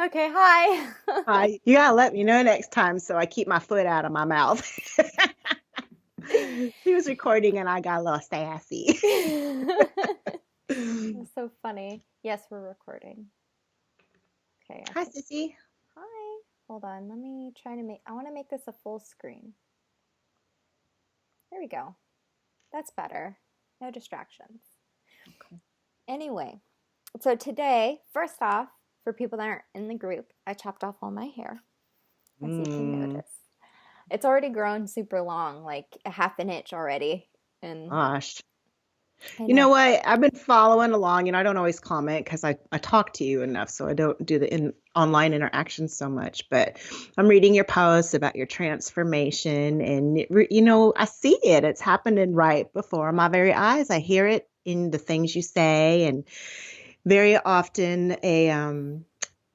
Okay, hi. You gotta let me know next time so I keep my foot out of my mouth. She was recording and I got a little sassy. That's so funny. Yes, we're recording. Okay, I Hi, think. Sissy. Hi. Hold on. Let me try to make. I want to make this a full screen. There we go. That's better. No distractions. Okay. Anyway, so today, first off, for people that aren't in the group, I chopped off all my hair, as you can Mm, notice. It's already grown super long, like a half an inch already. And gosh. I You know know. what? I've been following along, I don't always comment because I talk to you enough, so I don't do the online interactions so much. But I'm reading your posts about your transformation, and I see it. It's happening right before my very eyes. I hear it in the things you say, and very often an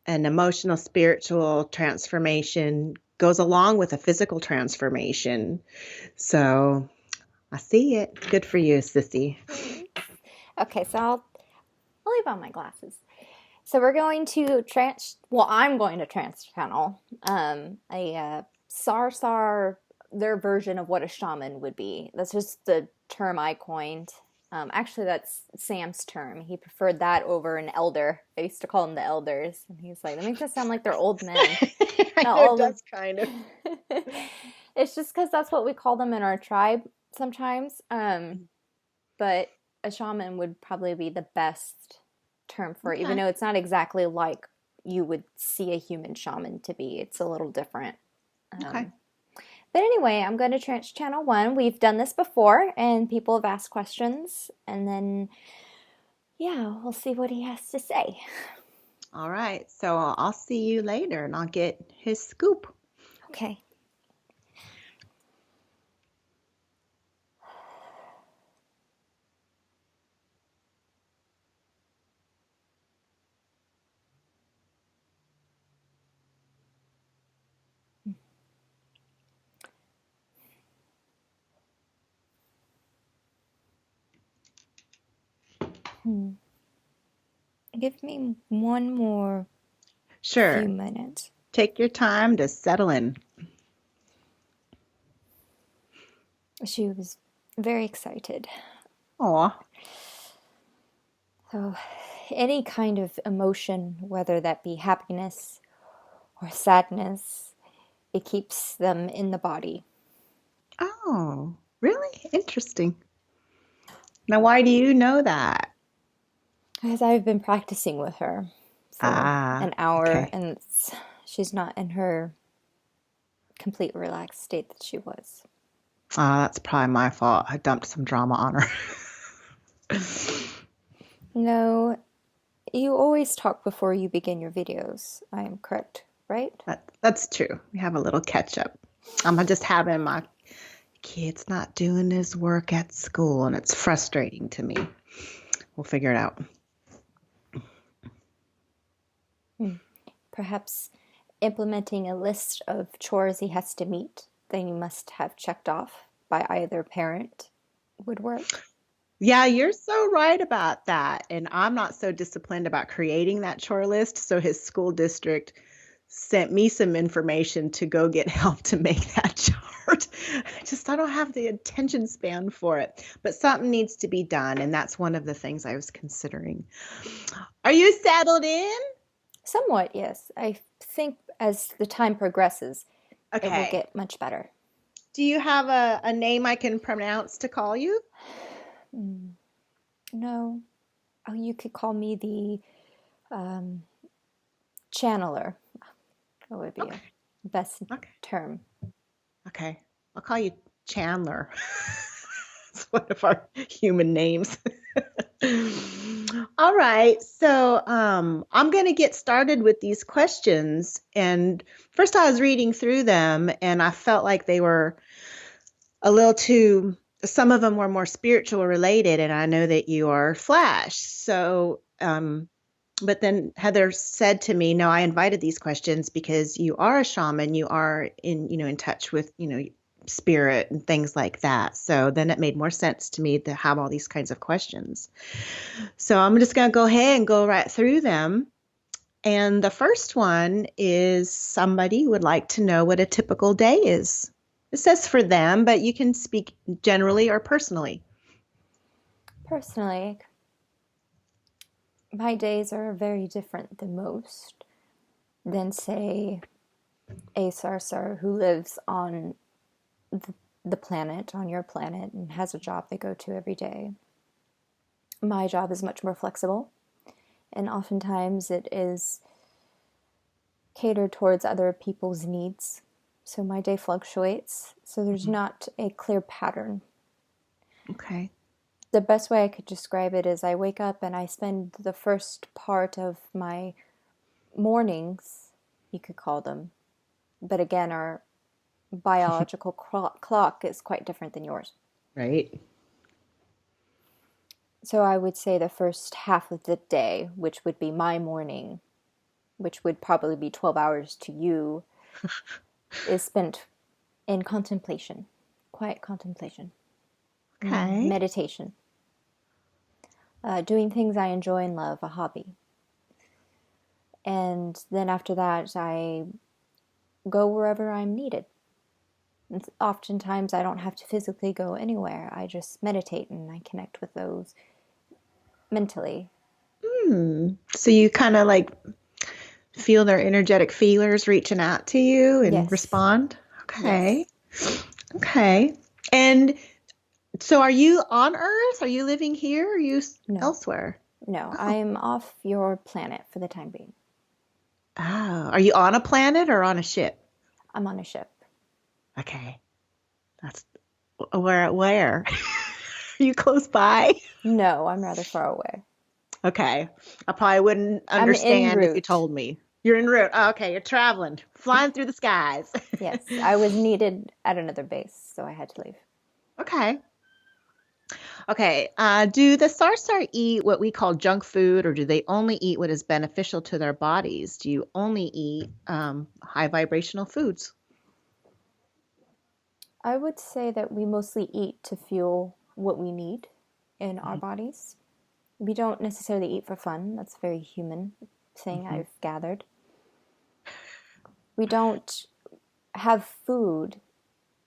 emotional, spiritual transformation goes along with a physical transformation. So I see it. Good for you, sissy. Okay, so I'll leave on my glasses. So we're going to I'm going to trance channel a Sarsar, their version of what a shaman would be. That's just the term I coined. Actually, that's Sam's term. He preferred that over an elder. I used to call them the elders, and he's like, that makes us sound like they're old men. I Not know it all of. does kind of. It's just because that's what we call them in our tribe sometimes. But a shaman would probably be the best term for it, even Okay. though it's not exactly like you would see a human shaman to be. It's a little different. Okay. Um, but anyway, I'm going to trance channel one. We've done this before, and people have asked questions, and then yeah, we'll see what he has to say. All right. So I'll see you later and I'll get his scoop. Okay. Hmm. Give me one more few Sure. minutes. Take your time to settle in. She was very excited. Aw. So, any kind of emotion, whether that be happiness or sadness, it keeps them in the body. Oh, really? Interesting. Now, why do you know that? Because I've been practicing with her for Ah, an hour, okay. and she's not in her complete relaxed state that she was. Ah, that's probably my fault. I dumped some drama on her. No, you always talk before you begin your videos. I am correct, right? That's true. We have a little catch up. I'm just having my kid's not doing his work at school, and it's frustrating to me. We'll figure it out. Hmm. Perhaps implementing a list of chores he has to meet that he must have checked off by either parent would work. Yeah, you're so right about that. And I'm not so disciplined about creating that chore list. So his school district sent me some information to go get help to make that chart. I don't have the attention span for it. But something needs to be done. And that's one of the things I was considering. Are you settled in? Somewhat, yes. I think as the time progresses, it will Okay. get much better. Do you have a name I can pronounce to call you? Mm, no. Oh, you could call me the um, channeler. That would be a Okay. best Okay. term. Okay. I'll call you Chandler. It's one of our human names. All right. So I'm going to get started with these questions. And first, I was reading through them and I felt like they were a little too, some of them were more spiritual related. And I know that you are Flash. But then Heather said to me, no, I invited these questions because you are a shaman. You are in touch with, spirit and things like that. So then it made more sense to me to have all these kinds of questions. So I'm just going to go ahead and go right through them. And the first one is somebody would like to know what a typical day is. It says for them, but you can speak generally or personally. Personally, my days are very different than most, than, say, a Sarsahr who lives on the planet, on your planet, and has a job they go to every day. My job is much more flexible, and oftentimes it is catered towards other people's needs. So my day fluctuates, so there's Mhm. not a clear pattern. Okay. The best way I could describe it is I wake up and I spend the first part of my mornings, you could call them, but again, our biological clock is quite different than yours. Right. So I would say the first half of the day, which would be my morning, which would probably be 12 hours to you, is spent in contemplation, quiet contemplation, Okay. meditation, doing things I enjoy and love, a hobby. And then after that, I go wherever I'm needed. And oftentimes, I don't have to physically go anywhere. I just meditate and I connect with those mentally. So you kind of like feel their energetic feelers reaching out to you and Yes, respond? yes. Okay. Okay. And so are you on Earth? Are you living here? Or are you No, elsewhere? no. Oh. I'm off your planet for the time being. Oh. Are you on a planet or on a ship? I'm on a ship. Okay. That's where? Are you close by? No, I'm rather far away. Okay. I probably wouldn't I'm en understand if you route. told me. You're en route. Oh, okay, you're traveling, flying through the skies. Yes, I was needed at another base, so I had to leave. Okay. Okay. Do the Sarsar eat what we call junk food, or do they only eat what is beneficial to their bodies? Do you only eat high vibrational foods? I would say that we mostly eat to fuel what we need in our Mhm, bodies. We don't necessarily eat for fun. That's a very human thing mhm. I've gathered. We don't have food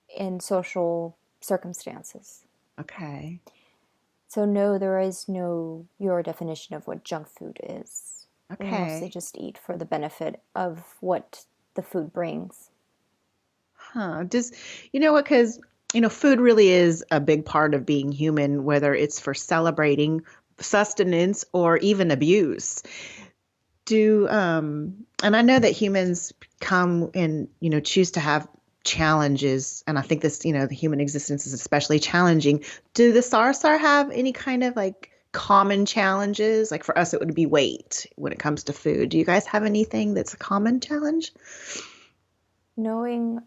in social circumstances. Okay. So, no, there is no your definition of what junk food is. We mostly Okay. just eat for the benefit of what the food brings. Huh. Does you know what? Because food really is a big part of being human, whether it's for celebrating sustenance or even abuse. Do and I know that humans come and choose to have challenges, and I think this the human existence is especially challenging. Do the Sarsar have any kind of like common challenges? Like for us, it would be weight when it comes to food. Do you guys have anything that's a common challenge? Knowing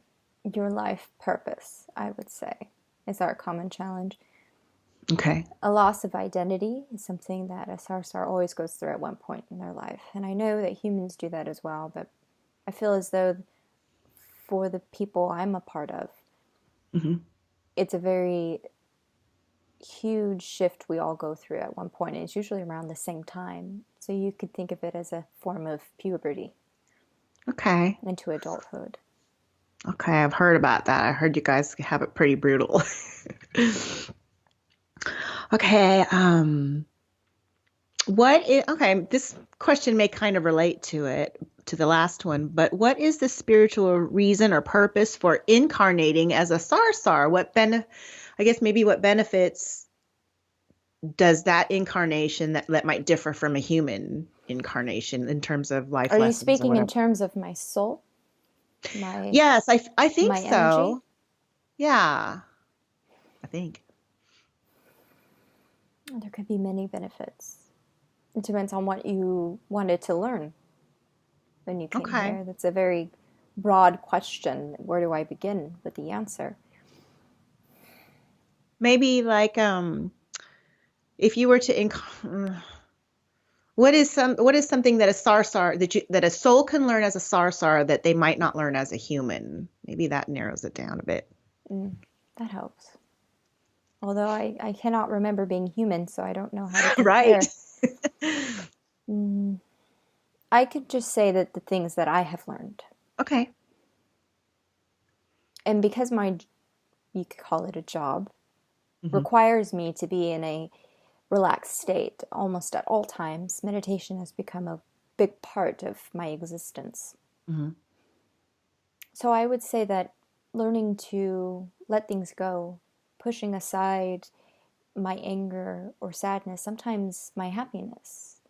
your life purpose, I would say, is our common challenge. Okay. A loss of identity is something that a Sarsar always goes through at one point in their life. And I know that humans do that as well, but I feel as though for the people I'm a part of, Hmm. it's a very huge shift we all go through at one point, and it's usually around the same time. So you could think of it as a form of puberty Okay. into adulthood. Okay, I've heard about that. I heard you guys have it pretty brutal. Okay, okay, this question may kind of relate to it, to the last one, but what is the spiritual reason or purpose for incarnating as a Sarsar? I guess maybe what benefits does that incarnation that might differ from a human incarnation in terms of life Are you lessons or speaking in whatever? terms of my soul, my Yes, I think my energy? so. Yeah, I think. There could be many benefits. It depends on what you wanted to learn when you came Okay. here. That's a very broad question. Where do I begin with the answer? Maybe like if you were to what is something that a sarsar that a soul can learn as a sarsar that they might not learn as a human? Maybe that narrows it down a bit. Mm, that helps. Although I cannot remember being human, so I don't know how to Right. compare. Mm, I could just say that the things that I have learned, Okay. and because my, you could call it a job, Hmm. requires me to be in a relaxed state almost at all times, meditation has become a big part of my existence. Hmm. So I would say that learning to let things go, pushing aside my anger or sadness, sometimes my happiness,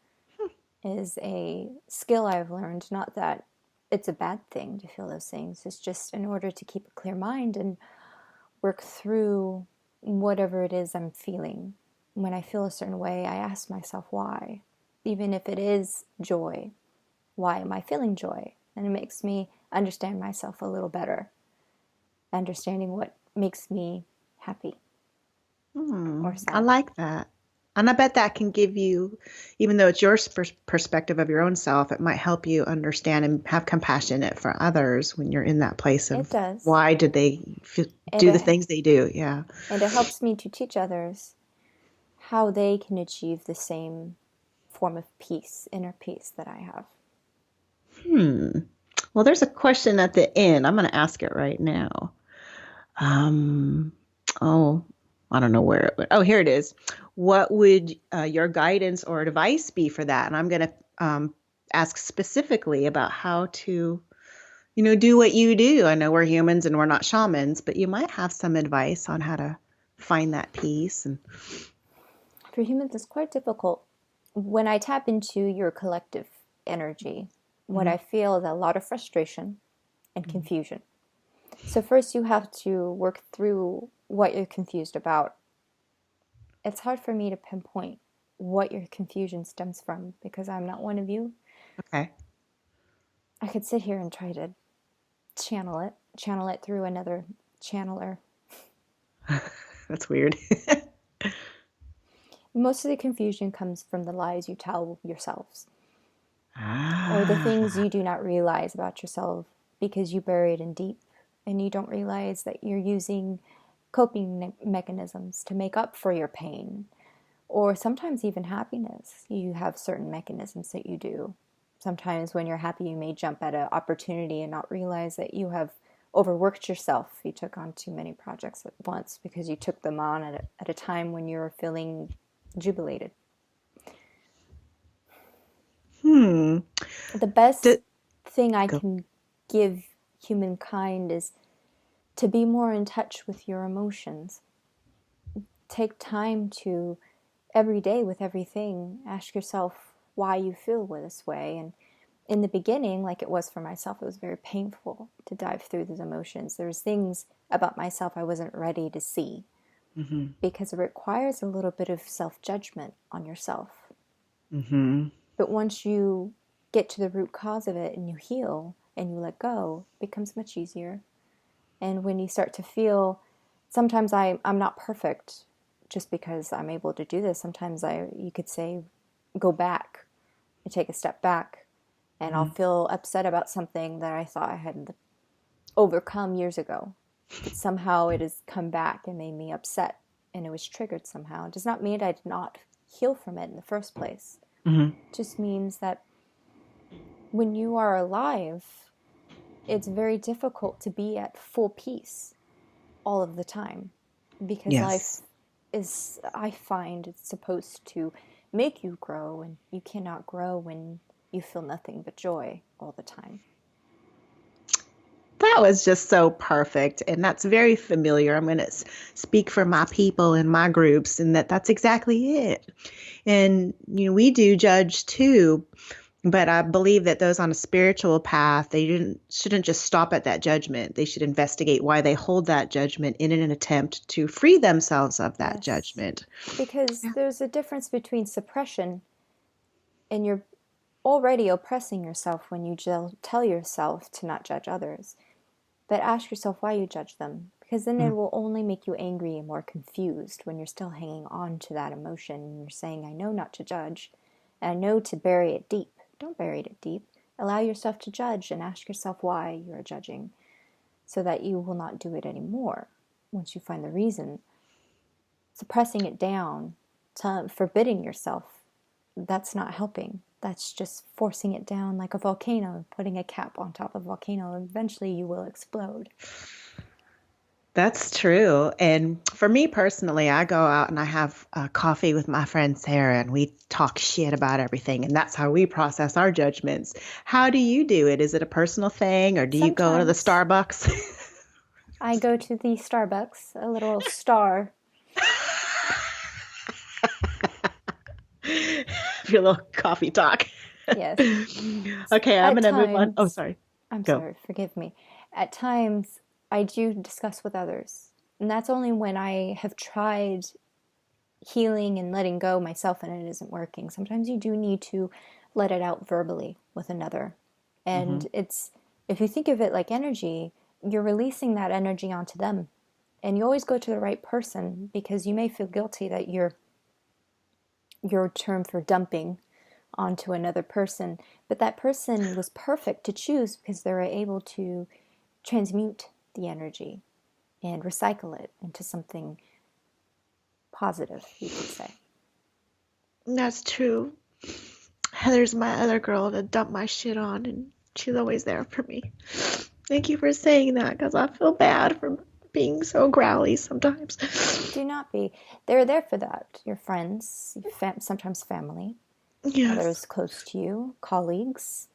is a skill I've learned. Not that it's a bad thing to feel those things, it's just in order to keep a clear mind and work through whatever it is I'm feeling. When I feel a certain way, I ask myself why. Even if it is joy, why am I feeling joy? And it makes me understand myself a little better, understanding what makes me happy or I sad. like that. And I bet that can give you, even though it's your perspective of your own self, it might help you understand and have compassion for others when you're in that place It of does. why did they And do the it, things they do? Yeah. and it helps me to teach others how they can achieve the same form of peace, inner peace that I have. Hmm. Well, there's a question at the end. I'm going to ask it right now. Um, oh, I don't know where it went. Oh, here it is. What would your guidance or advice be for that? And I'm going to ask specifically about how to, do what you do. I know we're humans and we're not shamans, but you might have some advice on how to find that peace. And For humans, it's quite difficult. When I tap into your collective energy, what Mhm, I feel is a lot of frustration and mhm. confusion. So, first, you have to work through what you're confused about. It's hard for me to pinpoint what your confusion stems from because I'm not one of you. Okay. I could sit here and try to channel it through another channeler. That's weird. Most of the confusion comes from the lies you tell yourselves or the things Ah. you do not realize about yourself because you bury it in deep and you don't realize that you're using coping mechanisms to make up for your pain or sometimes even happiness. You have certain mechanisms that you do. Sometimes when you're happy, you may jump at an opportunity and not realize that you have overworked yourself. You took on too many projects at once because you took them on at a time when you were feeling jubilated. Hmm. The best D- thing I Go. can give humankind is to be more in touch with your emotions. Take time to, every day with everything, ask yourself why you feel this way. And in the beginning, like it was for myself, it was very painful to dive through those emotions. There's things about myself I wasn't ready to see Hmm. because it requires a little bit of self judgment on yourself. Hmm. But once you get to the root cause of it and you heal and you let go, it becomes much easier. And when you start to feel, sometimes I'm not perfect just because I'm able to do this. Sometimes you could say, go back and take a step back, and I'll Hmm. feel upset about something that I thought I had overcome years ago. But somehow it has come back and made me upset, and it was triggered somehow. It does not mean I did not heal from it in the first place. Hmm. It just means that when you are alive, it's very difficult to be at full peace all of the time because Yes. life is, I find, it's supposed to make you grow, and you cannot grow when you feel nothing but joy all the time. That was just so perfect. And that's very familiar. I'm going to speak for my people and my groups, and that's exactly it. And, we do judge too, but I believe that those on a spiritual path, they shouldn't just stop at that judgment. They should investigate why they hold that judgment in an attempt to free themselves of that Yes, judgment. because Yeah. there's a difference between suppression and you're already oppressing yourself when you tell yourself to not judge others. But ask yourself why you judge them, because then it Mm. will only make you angry and more confused when you're still hanging on to that emotion and you're saying, I know not to judge, and I know to bury it deep. Don't bury it deep. Allow yourself to judge and ask yourself why you are judging so that you will not do it anymore once you find the reason. Suppressing it down, forbidding yourself that's not helping. That's just forcing it down like a volcano, putting a cap on top of a volcano. Eventually, you will explode. That's true. And for me personally, I go out and I have coffee with my friend Sarah and we talk shit about everything. And that's how we process our judgments. How do you do it? Is it a personal thing or do you go to the Sometimes Starbucks? I go to the Starbucks, a little star. Your little coffee talk. Yes. Okay, I'm At gonna move on. Oh, times, sorry. I'm Go. sorry, forgive me. At times, I do discuss with others. And that's only when I have tried healing and letting go myself and it isn't working. Sometimes you do need to let it out verbally with another. Hmm. And it's, if you think of it like energy, you're releasing that energy onto them. And you always go to the right person because you may feel guilty that your term for dumping onto another person, but that person was perfect to choose because they were able to transmute the energy and recycle it into something positive, you could say. That's true. Heather's my other girl to dump my shit on, and she's always there for me. Thank you for saying that because I feel bad for being so growly sometimes. Do not be. They're there for that. Your friends, sometimes family, Yes. others close to you, colleagues.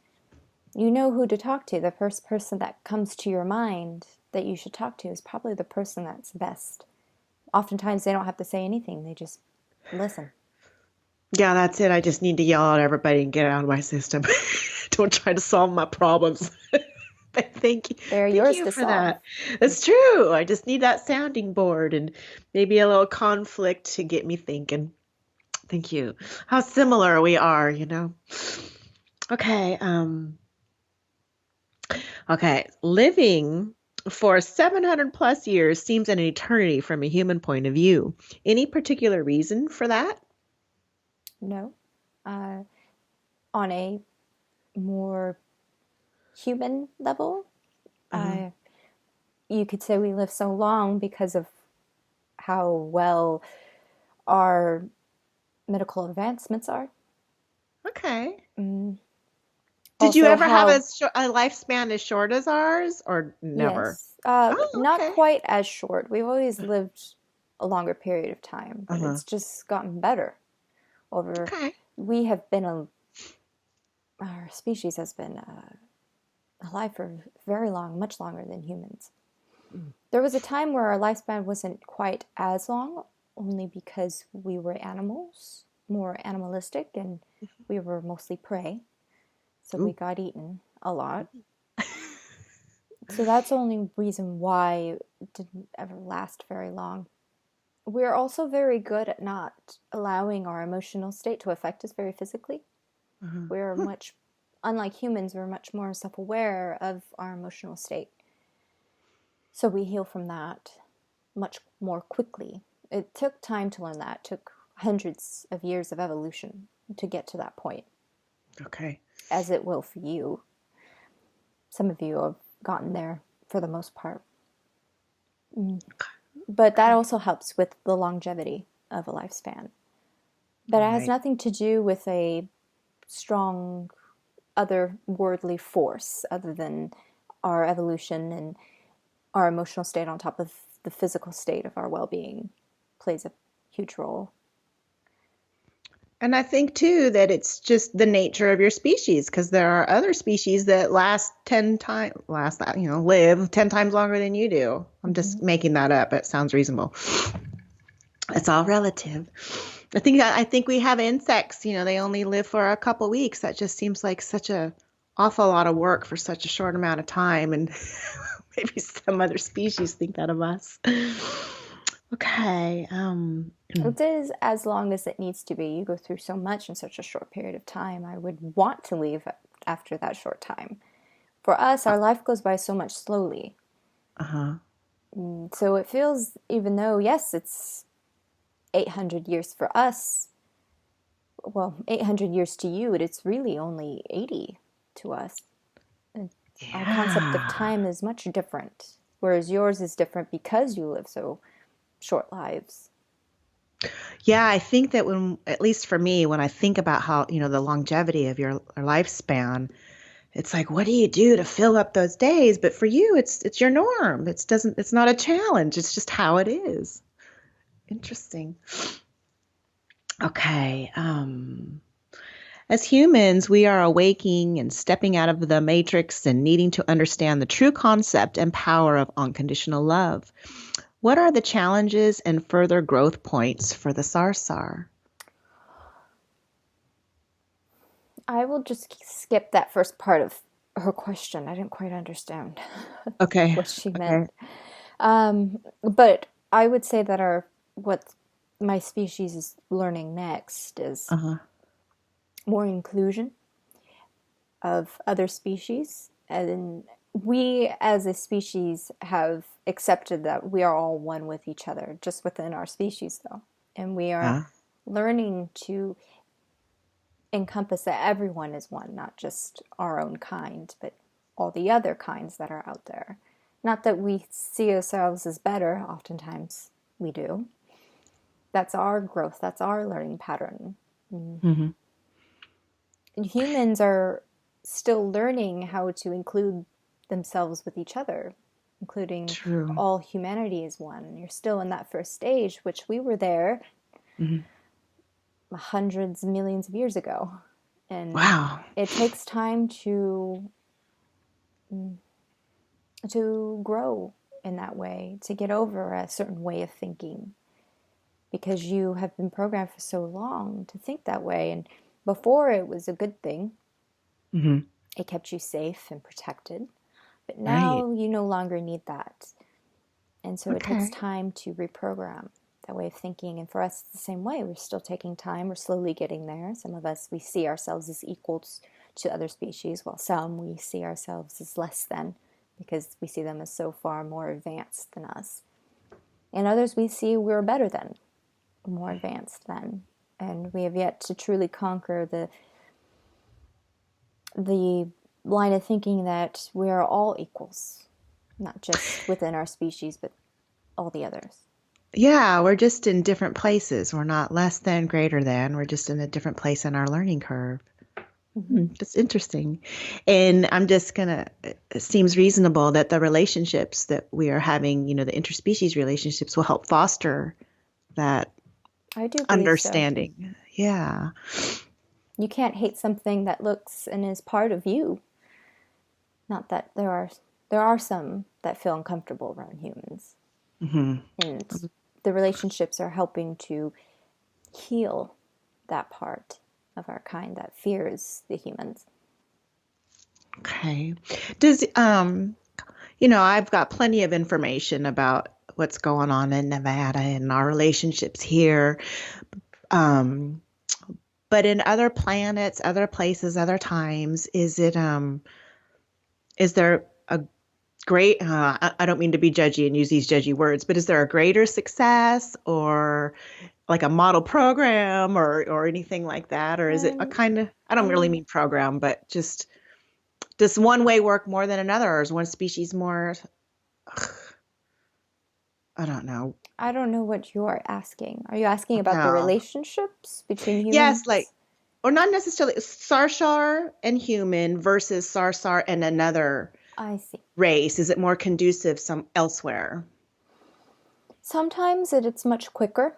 You know who to talk to. The first person that comes to your mind that you should talk to is probably the person that's best. Oftentimes, they don't have to say anything, they just listen. Yeah, that's it. I just need to yell at everybody and get it out of my system. Don't try to solve my problems. But thank you. They're Thank yours you to for solve. that. It's true. I just need that sounding board and maybe a little conflict to get me thinking. Thank you. How similar we are, you know? Okay, okay. Living for 700 plus years seems an eternity from a human point of view. Any particular reason for that? No. Uh, on a more human level, Uh-huh. uh, you could say we live so long because of how well our medical advancements are. Okay. Mm. Did you Also, ever have how, a lifespan as short as ours or never? yes, Oh, not okay. quite as short. We've always lived a longer period of time, but Uh-huh. it's just gotten better over. Okay. We have been our species has been alive for very long, much longer than humans. Mm. There was a time where our lifespan wasn't quite as long, only because we were animals, more animalistic, and we were mostly prey. So we Ooh. got eaten a lot. So that's the only reason why it didn't ever last very long. We're also very good at not allowing our emotional state to affect us very physically. Uh-huh. We're Huh. much, unlike humans, we're much more self aware of our emotional state. So we heal from that much more quickly. It took time to learn that. It took hundreds of years of evolution to get to that point, Okay. as it will for you. Some of you have gotten there for the most part. But that Okay. also helps with the longevity of a lifespan. All But it has right. nothing to do with a strong otherworldly force other than our evolution and our emotional state on top of the physical state of our well-being plays a huge role. And I think too that it's just the nature of your species because there are other species that last 10 times, live 10 times longer than you do. I'm Mm-hmm. just making that up. It sounds reasonable. It's all relative. I think we have insects, they only live for a couple weeks. That just seems like such a awful lot of work for such a short amount of time and maybe some other species think that of us. Okay. It is as long as it needs to be. You go through so much in such a short period of time. I would want to leave after that short time. For us, our life goes by so much slowly. Uh-huh. So it feels, even though, yes, it's 800 years for us, well, 800 years to you, it's really only 80 to us. Our concept of Yeah. time is much different, whereas yours is different because you live so short lives. Yeah, I think that when, at least for me, when I think about how, the longevity of your lifespan, it's like, what do you do to fill up those days? But for you, it's your norm. It's not a challenge. It's just how it is. Interesting. Okay. As humans, we are awaking and stepping out of the matrix and needing to understand the true concept and power of unconditional love. What are the challenges and further growth points for the Sarsar? I will just skip that first part of her question. I didn't quite understand Okay. what she meant. Okay. But I would say that what my species is learning next is Uh-huh. more inclusion of other species. And we as a species have accepted that we are all one with each other, just within our species, though. And we are Yeah. learning to encompass that everyone is one, not just our own kind, but all the other kinds that are out there. Not that we see ourselves as better, oftentimes we do. That's our growth, that's our learning pattern. Hmm. And humans are still learning how to include themselves with each other, including True. all humanity as one. You're still in that first stage, which we were there Hmm. hundreds, millions of years ago. And Wow. it takes time to grow in that way, to get over a certain way of thinking, because you have been programmed for so long to think that way. And before it was a good thing, Hmm. it kept you safe and protected. But Right. now you no longer need that. And so it takes Okay. time to reprogram that way of thinking. And for us, it's the same way. We're still taking time. We're slowly getting there. Some of us, we see ourselves as equals to other species, while some we see ourselves as less than because we see them as so far more advanced than us. And others we see we're better than, more advanced than. And we have yet to truly conquer the line of thinking that we are all equals, not just within our species, but all the others. Yeah, we're just in different places. We're not less than, greater than. We're just in a different place in our learning curve. Mm-hmm. That's interesting. And I'm just gonna, it seems reasonable that the relationships that we are having, the interspecies relationships will help foster that I do believe so. understanding. Yeah. You can't hate something that looks and is part of you. Not that there are some that feel uncomfortable around humans, Hmm. and the relationships are helping to heal that part of our kind that fears the humans. Okay. Does I've got plenty of information about what's going on in Nevada and our relationships here. Um, but in other planets, other places, other times, is there a great, I don't mean to be judgy and use these judgy words, but is there a greater success or like a model program or anything like that? Or is it a Um, kind of, I don't really I mean program, but just does one way work more than another, or is one species more, I don't know. I don't know what you are asking. Are you asking about the No. relationships between Yes, humans? like, or not necessarily Sarshar and human versus Sarsar and another I see. race. Is it more conducive some elsewhere? Sometimes it's much quicker,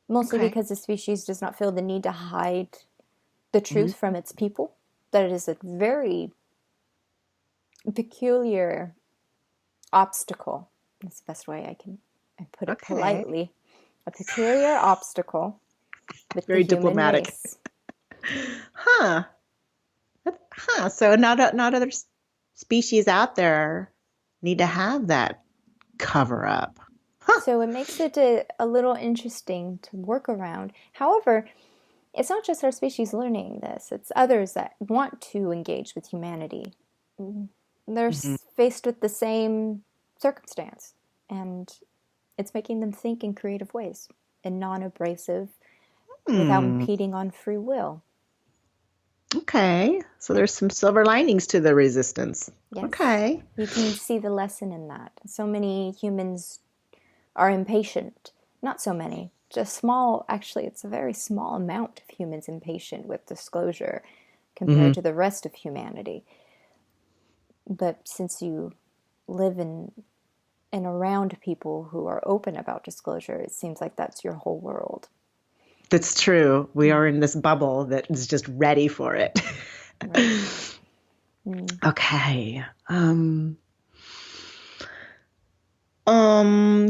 mostly Okay. because the species does not feel the need to hide the Mhm. truth from its people. That it is a very peculiar obstacle. That's the best way I put it Okay. politely. A peculiar obstacle with the Very human diplomatic. race. Huh. Huh. So not other species out there need to have that cover up. Huh. So it makes it a little interesting to work around. However, it's not just our species learning this, it's others that want to engage with humanity. They're Mhm. faced with the same circumstance, and it's making them think in creative ways, in non abrasive, without Hmm. impeding on free will. Okay. So And there's some silver linings to the resistance. yes, Okay. you can see the lesson in that. So many humans are impatient. Not so many. it's a very small amount of humans impatient with disclosure compared Hmm. to the rest of humanity. But since you live in and around people who are open about disclosure, it seems like that's your whole world. That's true. We are in this bubble that is just ready for it. Right. Mm. Okay.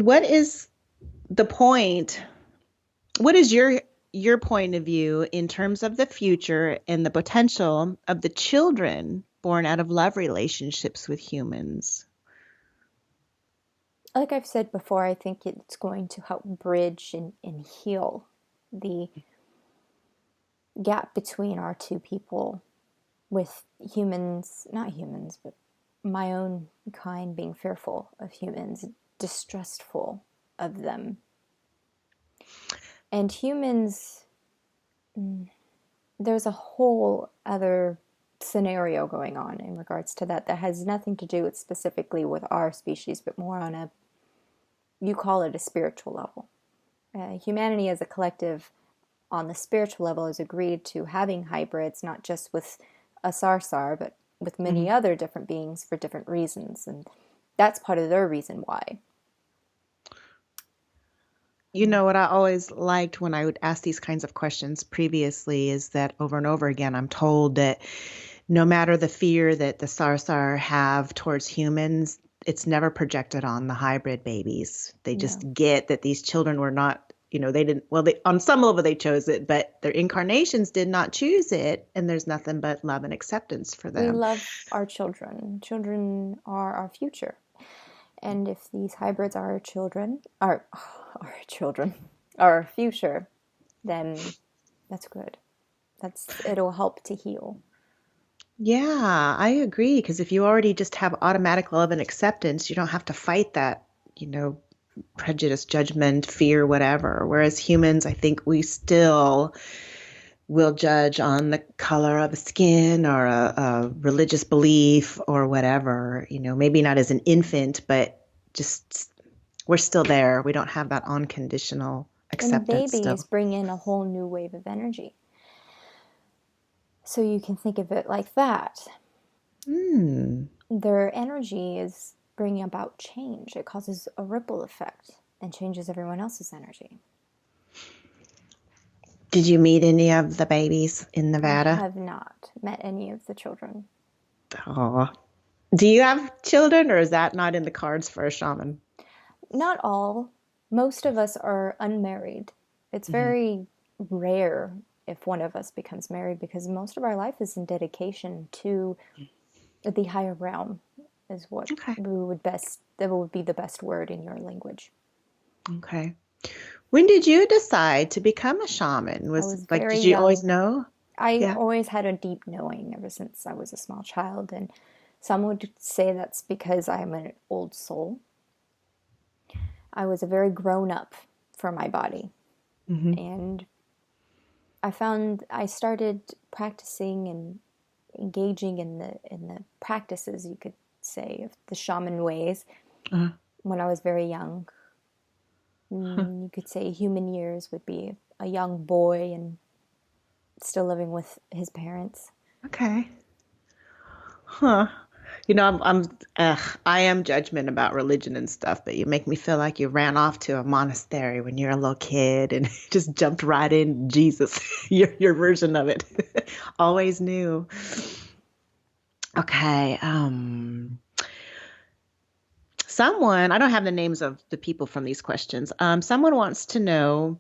What is the point? What is your point of view in terms of the future and the potential of the children born out of love relationships with humans? Like I've said before, I think it's going to help bridge and heal the gap between our two people, with humans, not humans, but my own kind being fearful of humans, distrustful of them. And humans, there's a whole other scenario going on in regards to that has nothing to do with specifically with our species, but more on a, you call it a spiritual level. Humanity as a collective on the spiritual level has agreed to having hybrids, not just with a Sarsahr, but with Mhm. many other different beings for different reasons. And that's part of their reason why. You know what I always liked when I would ask these kinds of questions previously is that over and over again, I'm told that no matter the fear that the Sarsar have towards humans, it's never projected on the hybrid babies. They No. just get that these children were not, they didn't, well, they, on some level they chose it, but their incarnations did not choose it. And there's nothing but love and acceptance for We them. love our children. Children are our future. And if these hybrids are our children, our children, our future, then that's good. It'll help to heal. Yeah, I agree. Because if you already just have automatic love and acceptance, you don't have to fight that, you know, prejudice, judgment, fear, whatever. Whereas humans, I think we still will judge on the color of a skin or a religious belief or whatever, maybe not as an infant, but just we're still there. We don't have that unconditional And acceptance babies still. bring in a whole new wave of energy. So you can think of it like that. Hmm. Their energy is bringing about change. It causes a ripple effect and changes everyone else's energy. Did you meet any of the babies in I Nevada? have not met any of the children. Oh, do you have children or is that not in the cards for a shaman? Not all. Most of us are unmarried. It's Hmm. very rare if one of us becomes married because most of our life is in dedication to the higher realm, is what Okay. that would be the best word in your language. Okay. When did you decide to become a shaman? I Was was like, very did you always young. know? I Yeah. always had a deep knowing ever since I was a small child, and some would say that's because I'm an old soul. I was a very grown up for my body, Hmm. and I started practicing and engaging in the practices, you could say, of the shaman ways Uh, when I was very young. huh. You could say human years would be a young boy and still living with his parents. Okay. Huh. I am judgment about religion and stuff, but you make me feel like you ran off to a monastery when you're a little kid and just jumped right in Jesus, your version of it. Always knew. Okay. Someone, I don't have the names of the people from these questions. Someone wants to know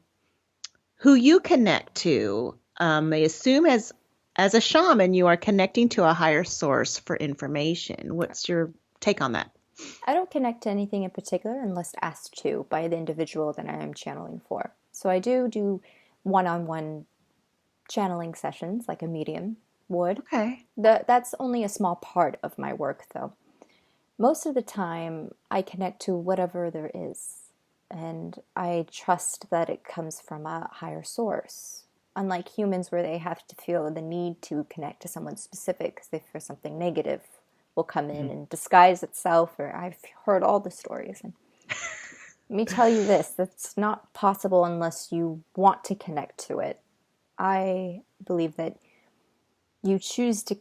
who you connect to. They assume as a shaman, you are connecting to a higher source for information. What's your take on that? I don't connect to anything in particular unless asked to by the individual that I am channeling for. So I do one on one channeling sessions like a medium would. Okay. That's only a small part of my work, though. Most of the time, I connect to whatever there is, and I trust that it comes from a higher source. Unlike humans, where they have to feel the need to connect to someone specific because they fear something negative will come in Mhm. and disguise itself, or I've heard all the stories. And Let me tell you this, that's not possible unless you want to connect to it. I believe that you choose to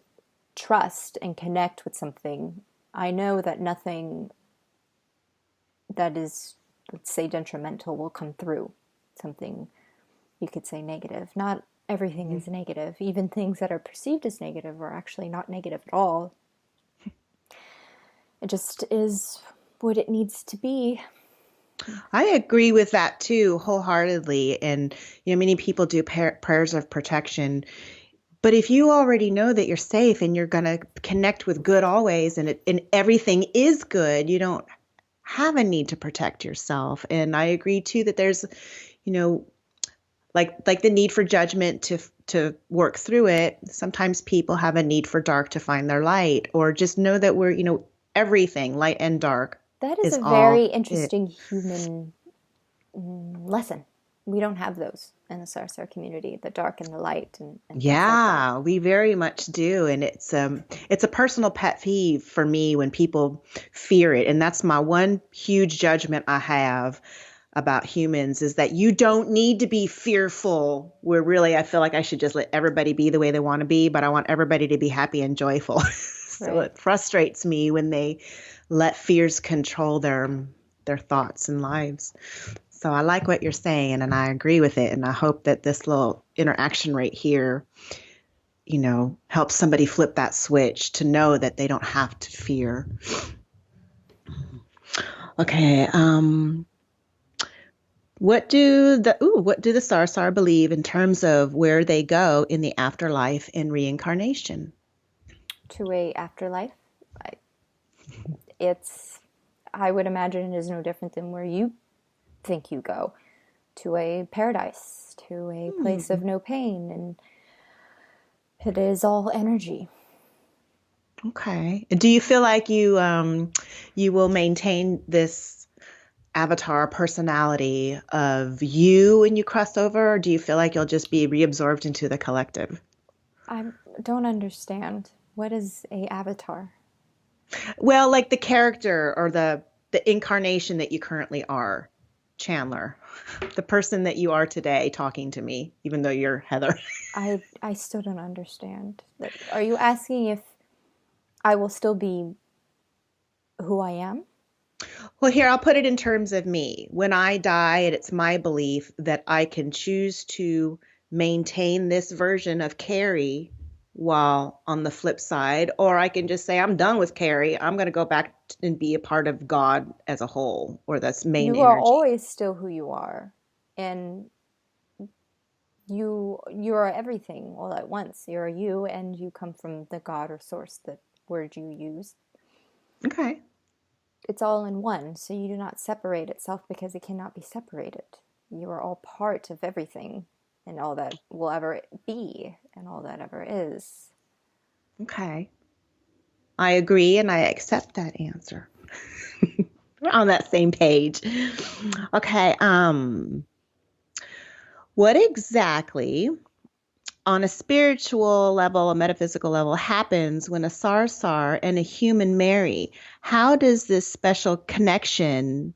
trust and connect with something. I know that nothing that is, let's say, detrimental will come through. Something you could say negative. Not everything is negative. Even things that are perceived as negative are actually not negative at all. It just is what it needs to be. I agree with that too, wholeheartedly. And, many people do prayers of protection. But if you already know that you're safe and you're going to connect with good always, and everything is good, you don't have a need to protect yourself. And I agree too that there's, you know, like the need for judgment to work through it. Sometimes people have a need for dark to find their light, or just know that we're, everything, light and dark, That is is a very all it. interesting human lesson. We don't have those in the Sarsahr community, the dark and the light and things like that. Yeah, we very much do. And it's a personal pet peeve for me when people fear it. And that's my one huge judgment I have about humans, is that you don't need to be fearful. Where really I feel like I should just let everybody be the way they want to be, but I want everybody to be happy and joyful. So Right. it frustrates me when they let fears control their thoughts and lives. So I like what you're saying, and I agree with it. And I hope that this little interaction right here, helps somebody flip that switch to know that they don't have to fear. Okay. What do the Sarsar believe in terms of where they go in the afterlife and reincarnation? To a afterlife, it's, I would imagine it is no different than where you think you go, to a paradise, to a place of Hmm. no pain, and it is all energy. Okay. Do you feel like you will maintain this avatar personality of you when you cross over, or do you feel like you'll just be reabsorbed into the collective? I don't understand. What is a avatar? Well, like the character or the incarnation that you currently are, Chandler, the person that you are today talking to me, even though you're Heather. I still don't understand. Are you asking if I will still be who I am? Well, here, I'll put it in terms of me. When I die, and it's my belief that I can choose to maintain this version of Kari while on the flip side, or I can just say, I'm done with Kari. I'm going to go back and be a part of God as a whole, or that's main You are energy. always still who you are, and you are everything all at once. You're you, and you come from the God or source, that word you use. Okay. It's all in one, so you do not separate itself because it cannot be separated. You are all part of everything and all that will ever be and all that ever is. Okay. I agree and I accept that answer. We're on that same page. Okay. What exactly on a spiritual level, a metaphysical level, happens when a sarsar and a human marry? How does this special connection,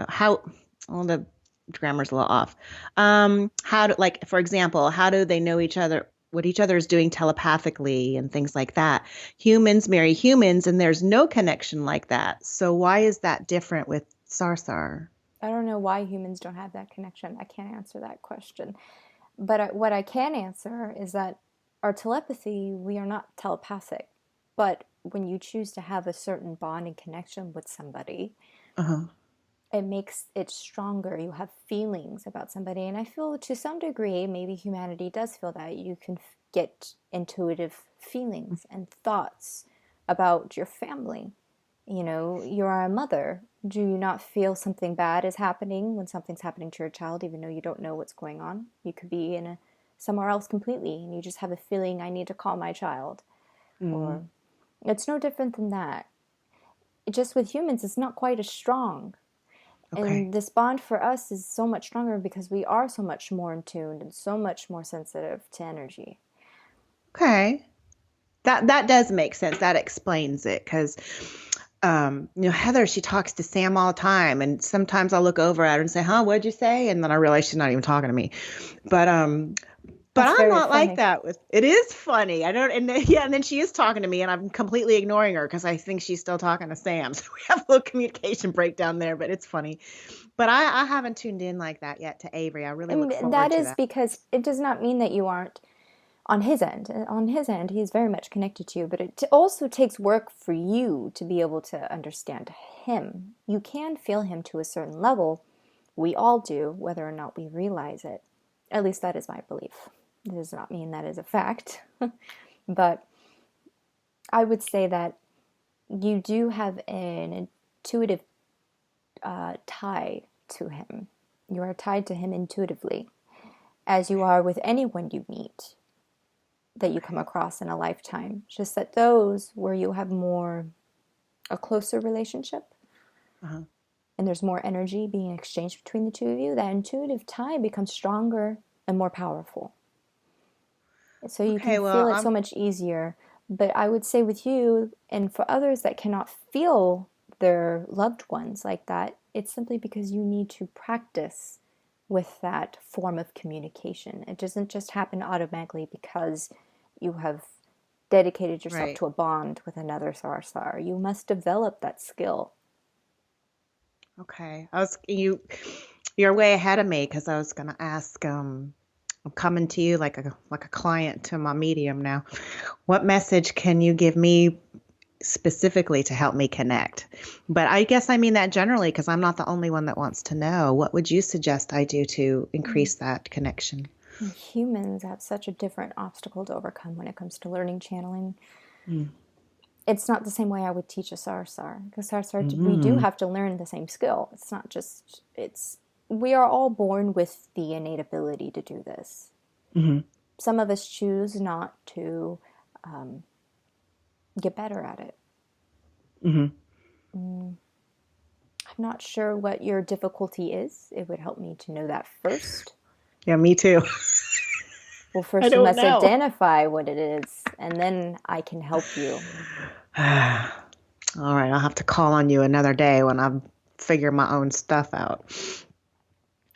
how, well, the grammar's a little off. How do, like, for example, how do they know each other, what each other is doing telepathically and things like that? Humans marry humans, and there's no connection like that. So why is that different with sarsar? I don't know why humans don't have that connection. I can't answer that question. But what I can answer is that our telepathy, we are not telepathic. But when you choose to have a certain bond and connection with somebody, Uh-huh. it makes it stronger. You have feelings about somebody. And I feel to some degree, maybe humanity does feel that. You can get intuitive feelings and thoughts about your family. You know, you're a mother. Do you not feel something bad is happening when something's happening to your child, even though you don't know what's going on? You could be in somewhere else completely, and you just have a feeling, I need to call my child. Or Mm, it's no different than that. Just with humans, it's not quite as strong. okay. And this bond for us is so much stronger because we are so much more in tune and so much more sensitive to energy. Okay. That does make sense. That explains it because Heather, she talks to Sam all the time, and sometimes I'll look over at her and say, "Huh, what'd you say?" And then I realize she's not even talking to me. But but That's I'm very not like funny. that with it is funny. I don't and then, yeah, and then she is talking to me and I'm completely ignoring her because I think she's still talking to Sam. So we have a little communication breakdown there, but it's funny. But I haven't tuned in like that yet to Avery. I really look And that forward to is that. because it does not mean that you aren't on his end. On his end, he's very much connected to you, but it also takes work for you to be able to understand him. You can feel him to a certain level. We all do, whether or not we realize it. At least that is my belief. It does not mean that is a fact, but I would say that you do have an intuitive tie to him. You are tied to him intuitively, as you are with anyone you meet that you come Okay. across in a lifetime. Just that those where you have more a closer relationship Uh-huh. and there's more energy being exchanged between the two of you, that intuitive tie becomes stronger and more powerful. So you can Okay, well, feel it so I'm much easier. But I would say with you and for others that cannot feel their loved ones like that, it's simply because you need to practice with that form of communication. It doesn't just happen automatically because you have dedicated yourself right. to a bond with another Sarsahr. You must develop that skill. Okay. You're way ahead of me because I was gonna ask, I'm coming to you like a client to my medium now. What message can you give me specifically to help me connect? But I guess I mean that generally because I'm not the only one that wants to know. What would you suggest I do to increase that connection? Humans have such a different obstacle to overcome when it comes to learning channeling. Mm. It's not the same way I would teach a Sarsahr. Because Sarsahr, we do Mm. have to learn the same skill. It's not just, it's, we are all born with the innate ability to do this. Hmm. Some of us choose not to get better at it. Hmm. I'm not sure what your difficulty is. It would help me to know that first. Yeah, me too. Well, I first you don't must know. identify what it is, and then I can help you. All right, I'll have to call on you another day when I figure my own stuff out.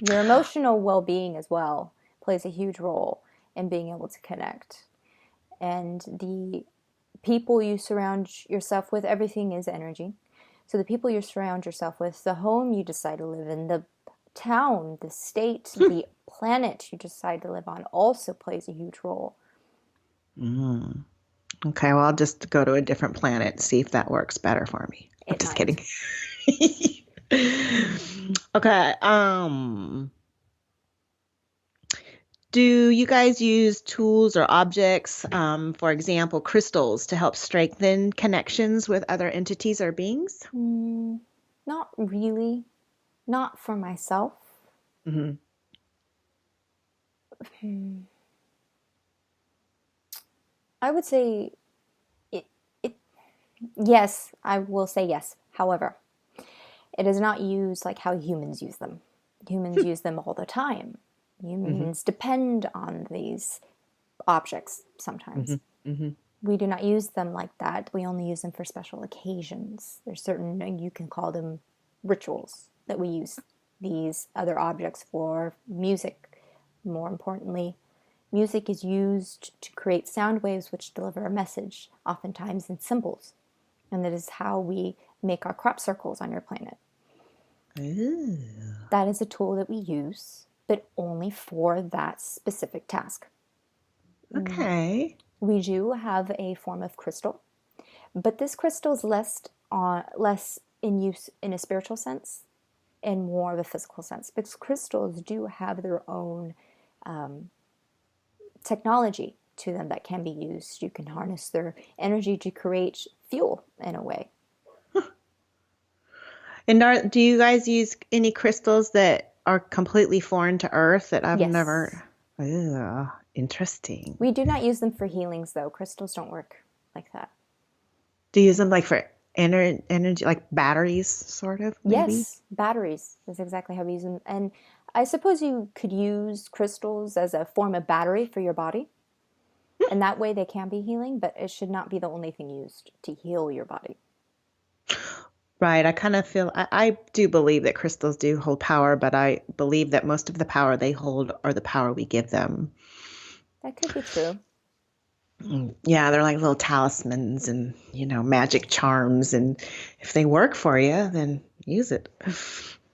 Your emotional well being as well plays a huge role in being able to connect. And the people you surround yourself with, everything is energy. So the people you surround yourself with, the home you decide to live in, the town, the state, the planet you decide to live on also plays a huge role. Mm. Okay, well, I'll just go to a different planet and see if that works better for me. I'm It just might. kidding. Okay, do you guys use tools or objects, for example, crystals, to help strengthen connections with other entities or beings? Mm, not really. Not for myself. Hmm. I would say it, it yes, I will say yes. However, it is not used like how humans use them. Humans use them all the time. Hmm. Humans depend on these objects Hmm. sometimes. Hmm. We do not use them like that. We only use them for special occasions. There's certain, you can call them rituals that we use these other objects for. Music, more importantly. Music is used to create sound waves which deliver a message, oftentimes in symbols. And that is how we make our crop circles on your planet. Ooh, That is a tool that we use, but only for that specific task. okay. We do have a form of crystal, but this crystal is less in use in a spiritual sense and more of a physical sense because crystals do have their own technology to them that can be used. You can harness their energy to create fuel in a way. And do you guys use any crystals that are completely foreign to Earth that I've Yes. never? Ugh, interesting. We do not use them for healings though. Crystals don't work like that. Do you use them like for energy, like batteries, sort of, maybe? Yes, batteries is exactly how we use them. And I suppose you could use crystals as a form of battery for your body. And that way they can be healing, but it should not be the only thing used to heal your body. Right. I kind of feel, I do believe that crystals do hold power, but I believe that most of the power they hold are the power we give them. That could be true. Yeah, they're like little talismans and, magic charms. And if they work for you, then use it.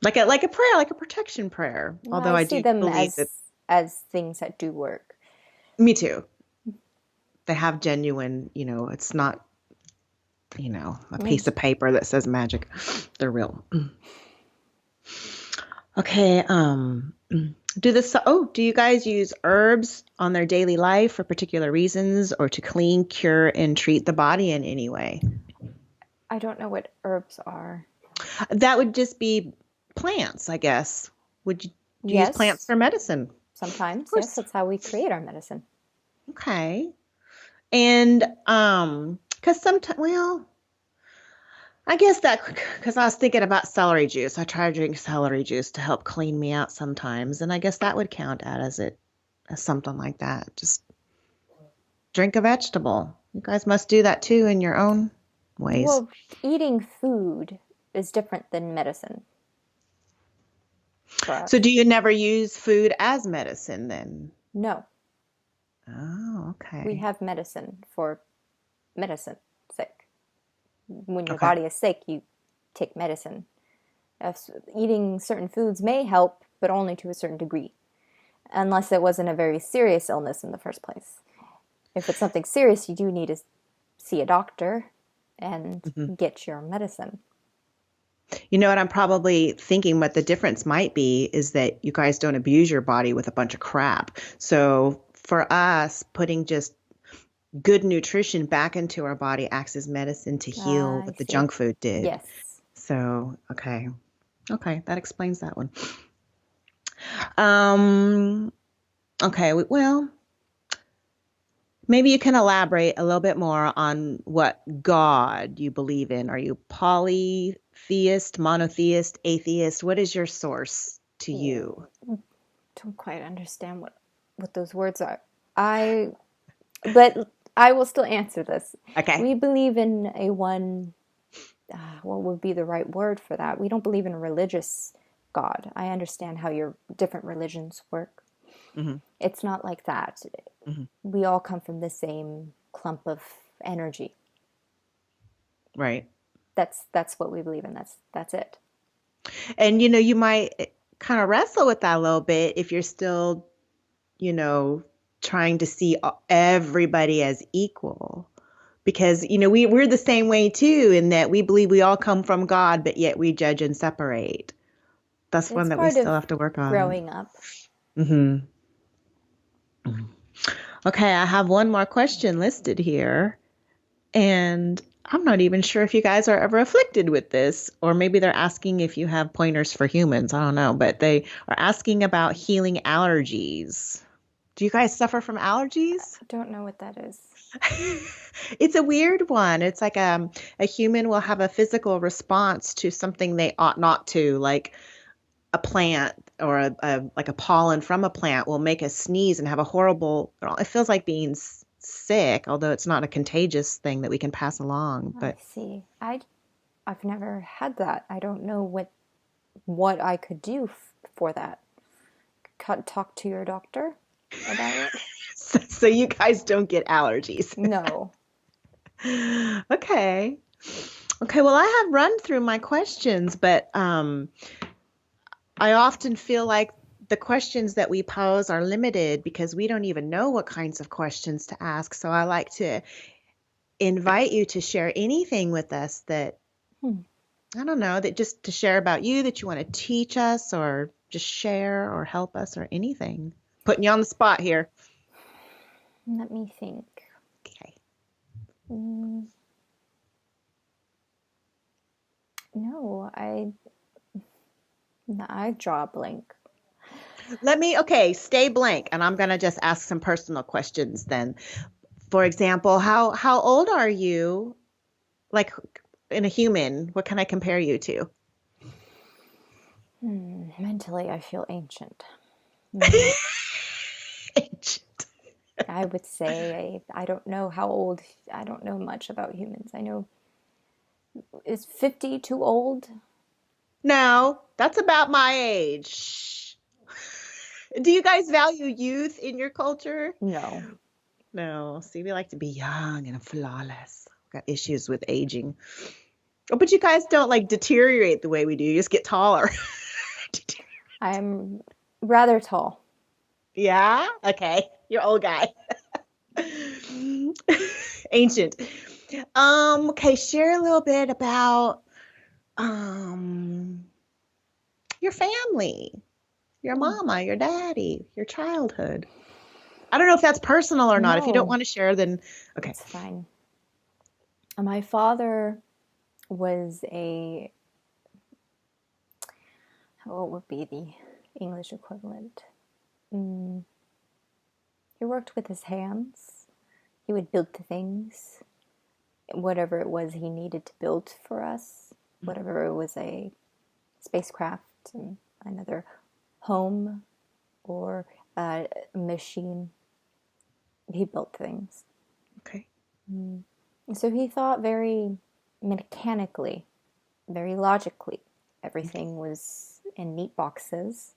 Like a prayer, like a protection prayer. Well, Although I I see do them believe that, as things that do work. me too. They have genuine, it's not, a I mean, piece of paper that says magic. They're real. Okay, do you guys use herbs on their daily life for particular reasons or to clean, cure, and treat the body in any way? I don't know what herbs are. That would just be plants, I guess. Would you use plants Yes, for medicine? Of sometimes. Yes, course. that's how we create our medicine. Okay. And because sometimes, well, I guess that because I was thinking about celery juice. I try to drink celery juice to help clean me out sometimes, and I guess that would count as something like that. Just drink a vegetable. You guys must do that too in your own ways. Well, eating food is different than medicine for So us. do you never use food as medicine then? No, Oh, we okay. have medicine for medicine sake. When your Okay. body is sick, you take medicine. Eating certain foods may help, but only to a certain degree, unless it wasn't a very serious illness in the first place. If it's something serious, you do need to see a doctor and Mhm. get your medicine. You know what I'm probably thinking what the difference might be is that you guys don't abuse your body with a bunch of crap. So for us, putting just good nutrition back into our body acts as medicine to heal I what the see. junk food did. Yes. So, okay. Okay, that explains that one. Um, okay, well, maybe you can elaborate a little bit more on what God you believe in. Are you polytheist, monotheist, atheist? What is your source to you? Don't quite understand what those words are. I but I will still answer this. Okay. We believe in a one. What would be the right word for that? We don't believe in a religious God. I understand how your different religions work. Hmm. It's not like that. Hmm. We all come from the same clump of energy. Right. That's what we believe in. That's it. And you might kind of wrestle with that a little bit if you're still, you know, trying to see everybody as equal. Because, we're the same way too, in that we believe we all come from God, but yet we judge and separate. That's one It's that we part still of have to work on. growing up. Hmm. Okay, I have one more question listed here. And I'm not even sure if you guys are ever afflicted with this, or maybe they're asking if you have pointers for humans. I don't know, but they are asking about healing allergies. Do you guys suffer from allergies? I don't know what that is. It's a weird one. It's like a human will have a physical response to something they ought not to, like a plant or like a pollen from a plant will make us sneeze and have a horrible, it feels like being sick, although it's not a contagious thing that we can pass along. I But see. I've never had that. I don't know what I could do for that. Talk to your doctor about it? so you guys don't get allergies. No. Okay. Okay, well, I have run through my questions, but I often feel like the questions that we pose are limited because we don't even know what kinds of questions to ask. So I like to invite you to share anything with us that, Hmm. I don't know, that just to share about you that you want to teach us or just share or help us or anything. Putting you on the spot here. Let me think. Okay. Mm, no, I draw a blank. Okay, stay blank. And I'm going to just ask some personal questions then. For example, how old are you? Like in a human, what can I compare you to? Mentally, I feel ancient. Mm, Ancient. I would say I don't know how old. I don't know much about humans. I know Is 50 too old? No, that's about my age. Shh. Do you guys value youth in your culture? No. No. See, we like to be young and flawless. Got issues with aging. Oh, but you guys don't like deteriorate the way we do. You just get taller. I'm rather tall. Yeah? Okay. You're old guy. Ancient. Okay, share a little bit about um your family, your Oh, mama, your daddy, your childhood. I don't know if that's personal or not. If you don't no, want to share, then okay. it's fine. My father was what would be the English equivalent? Mm, he worked with his hands. He would build things, whatever it was he needed to build for us, whatever it was a spacecraft, and another home, or a machine. He built things. Okay. So he thought very mechanically, very logically. Everything was in neat boxes.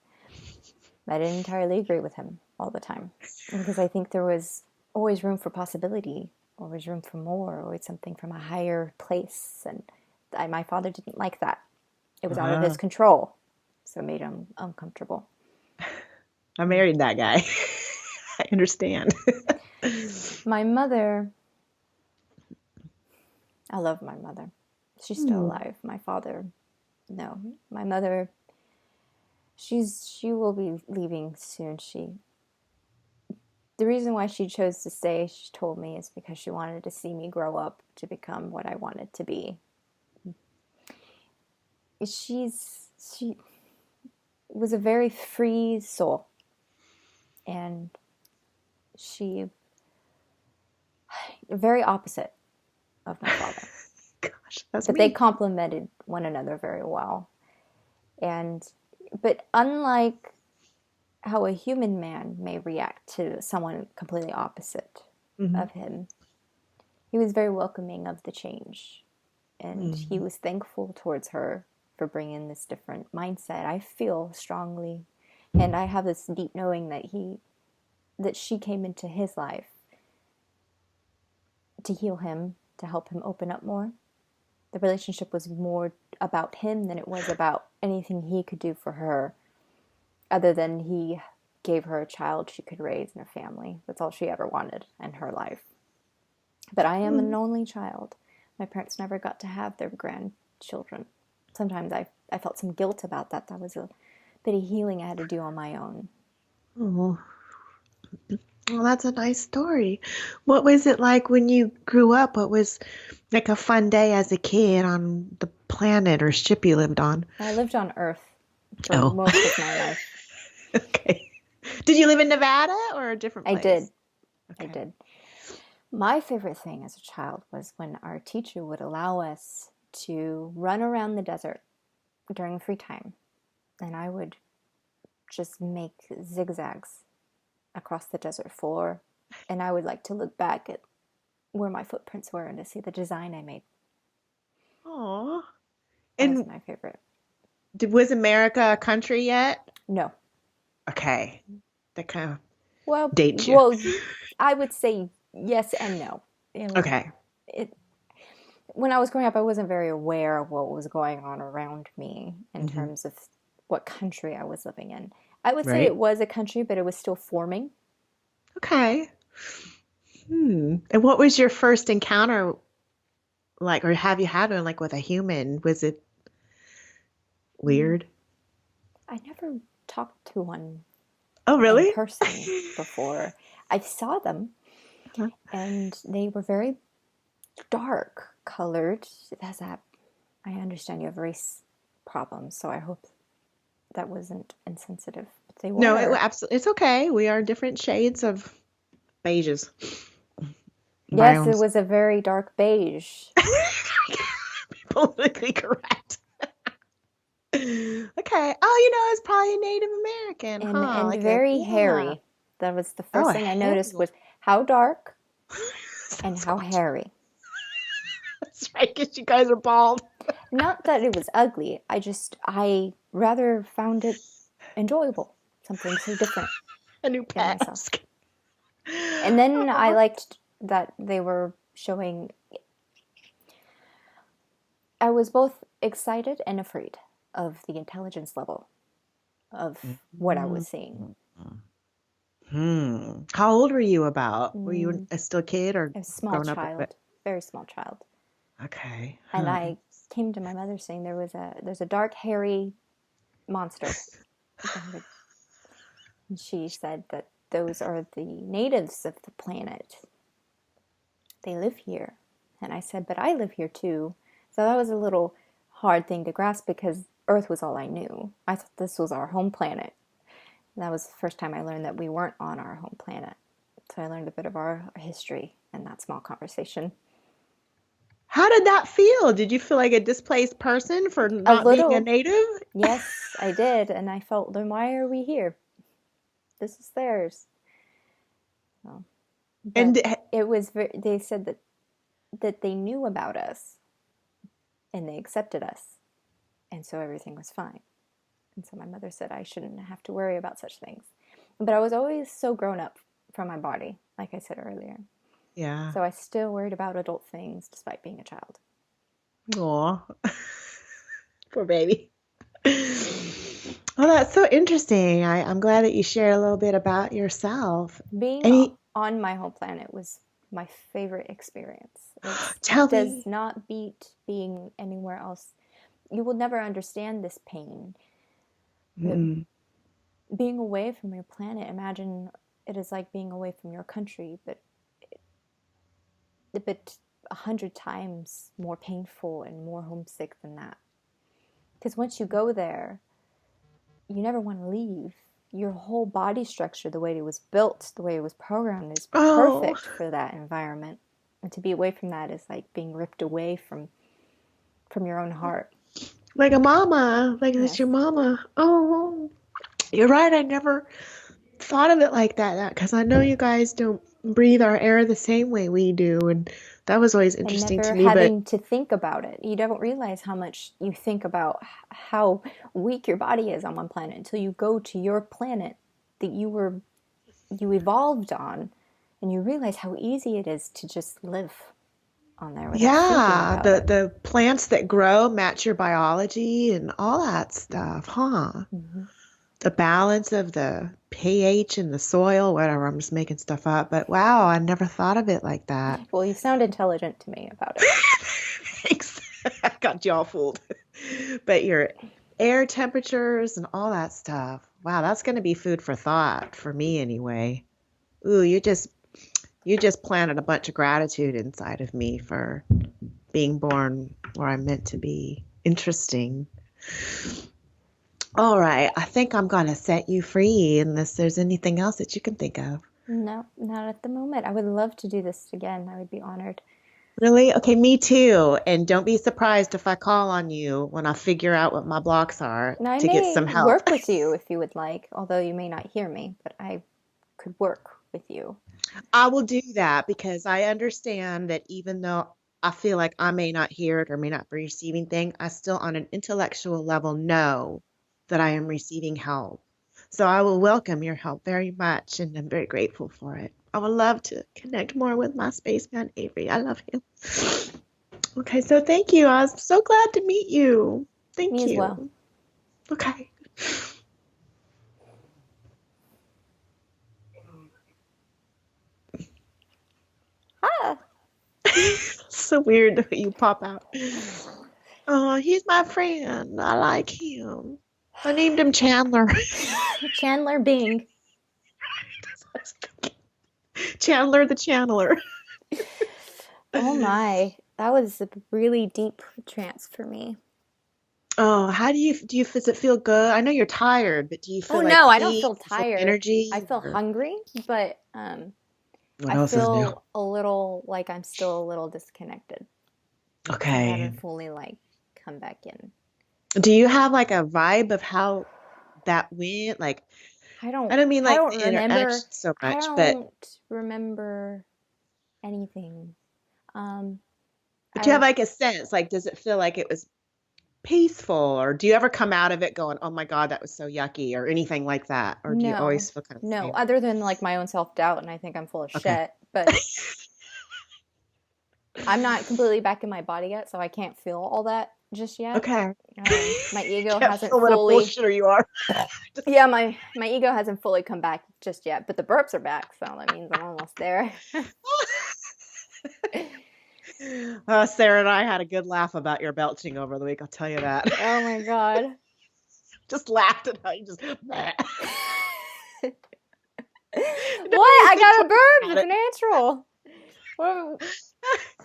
I didn't entirely agree with him all the time because I think there was always room for possibility, always room for more, always something from a higher place. And my father didn't like that. It was out of his Uh, control, so it made him uncomfortable. I married that guy. I understand. My mother, I love my mother. She's still Hmm. alive. My father, no. My mother, she will be leaving soon. The reason why she chose to stay, she told me, is because she wanted to see me grow up to become what I wanted to be. She was a very free soul, and she very opposite of my father, Gosh, that's but they me. complemented one another very well. And but unlike how a human man may react to someone completely opposite Hmm. of him, he was very welcoming of the change, and he Hmm. was thankful towards her for bringing this different mindset. I feel strongly, and I have this deep knowing that she came into his life to heal him, to help him open up more. The relationship was more about him than it was about anything he could do for her, other than he gave her a child she could raise in a family. That's all she ever wanted in her life. But I am an only child. My parents never got to have their grandchildren. Sometimes I felt some guilt about that. That was a bit of healing I had to do on my own. Oh, well, that's a nice story. What was it like when you grew up? What was like a fun day as a kid on the planet or ship you lived on? I lived on Earth for Oh, most of my life. okay. Did you live in Nevada or a different I did. place? I Okay. did. My favorite thing as a child was when our teacher would allow us to run around the desert during free time. And I would just make zigzags across the desert floor. And I would like to look back at where my footprints were and to see the design I made. Oh. That was And my favorite. was America a country yet? No. Okay. That kind of Well, dates you. well, I would say yes and no. Okay. It, when I was growing up, I wasn't very aware of what was going on around me in Hmm. terms of what country I was living in. I would say it Right. was a country, but it was still forming. Okay. And what was your first encounter like, or have you had one like with a human? Was it Mm, weird? I never talked to one Oh, in really? person before. I saw them, and they were very dark colored. That's that. I understand you have race problems, so I hope that wasn't insensitive. But they No, it were. absolutely, it's okay. We are different shades of beiges, Yes, it browns. was a very dark beige, Politically correct. Okay. Oh, it's probably a Native American, and huh? and Like a, very yeah. hairy. That was the Oh, first a thing I hairy noticed one. was how dark and Sounds how gorgeous. hairy. That's right, because you guys are bald. Not that it was ugly. I rather found it enjoyable. Something so different A new in myself. mask. And then I Aw. liked that they were showing, I was both excited and afraid of the intelligence level of what I was seeing. How old were you about? Were you Mm, a still kid or a small grown up a bit? child, very small child. Okay. And Huh. I came to my mother saying there's a dark, hairy monster. And she said that those are the natives of the planet. They live here. And I said, but I live here too. So that was a little hard thing to grasp because Earth was all I knew. I thought this was our home planet. And that was the first time I learned that we weren't on our home planet. So I learned a bit of our history in that small conversation. How did that feel? Did you feel like a displaced person for A not being a little, native? yes, I did. And I felt, then why are we here? This is theirs. So, but And it was, they said that they knew about us and they accepted us. And so everything was fine. And so my mother said I shouldn't have to worry about such things. But I was always so grown up from my body, like I said earlier. yeah. So I still worried about adult things despite being a child. Aw. Poor baby. Well, that's so interesting. I'm glad that you share a little bit about yourself. Being Any, on my home planet was my favorite experience. It tell does me. not beat being anywhere else. You will never understand this pain. But Mm. being away from your planet, imagine it is like being away from your country, but 100 times more painful and more homesick than that. Because once you go there, you never want to leave. Your whole body structure, the way it was built, the way it was programmed, is Oh, perfect for that environment. And to be away from that is like being ripped away from your own heart. like a mama. Like it's Yes. your mama. Oh, you're right. I never thought of it like that because I know you guys don't breathe our air the same way we do, and that was always And interesting to never me. But having to think about it. You don't realize how much you think about how weak your body is on one planet until you go to your planet that you evolved on, and you realize how easy it is to just live on there without thinking yeah, about the it. the plants that grow match your biology and all that stuff, huh? Mm-hmm. The balance of the pH in the soil, whatever. I'm just making stuff up, but wow, I never thought of it like that. Well, you sound intelligent to me about it. Thanks. I got you all fooled. But your air temperatures and all that stuff. Wow, that's going to be food for thought for me anyway. Ooh, you just planted a bunch of gratitude inside of me for being born where I'm meant to be. Interesting. All right, I think I'm going to set you free unless there's anything else that you can think of. No, not at the moment. I would love to do this again. I would be honored. Really? Okay, me too. And don't be surprised if I call on you when I figure out what my blocks are Now, I to get may some help. work with you if you would like, although you may not hear me, but I could work with you. I will do that because I understand that even though I feel like I may not hear it or may not be receiving thing, I still on an intellectual level know that I am receiving help. So I will welcome your help very much and I'm very grateful for it. I would love to connect more with my spaceman Avery. I love him. Okay, so thank you. I was so glad to meet you. Me Thank as well. you. Okay. Ah, So weird the way you pop out. Oh, he's my friend. I like him. I named him Chandler. Chandler Bing. Chandler the Chandler. Oh my, that was a really deep trance for me. Oh, how do you does it feel good? I know you're tired, but do you Oh feel like no, I don't peace? feel Do you feel tired. I energy? feel Or hungry, but what I else is new? feel a little like I'm still a little disconnected. I Okay. haven't fully like come back in. Do you have like a vibe of how that went? Like, I I don't don't mean I like don't the remember interaction so I much, but don't remember anything. Um But do you have I like a sense? Like, does it feel like it was peaceful, or do you ever come out of it going, "Oh my God, that was so yucky," or anything like that? Or do you no, always feel kind of the no, same? other than like my own self-doubt and I think I'm full of Okay. shit, but I'm not completely back in my body yet, so I can't feel all that just yet. Okay. My ego Can't hasn't feel what a fully, bullshitter you are. yeah, my ego hasn't fully come back just yet, but the burps are back, so that means I'm almost there. Sarah and I had a good laugh about your belching over the week. I'll tell you that. Oh my God. Just laughed at how you just. Bleh. Never What? really I think got a twice burp. about It's it. natural. What?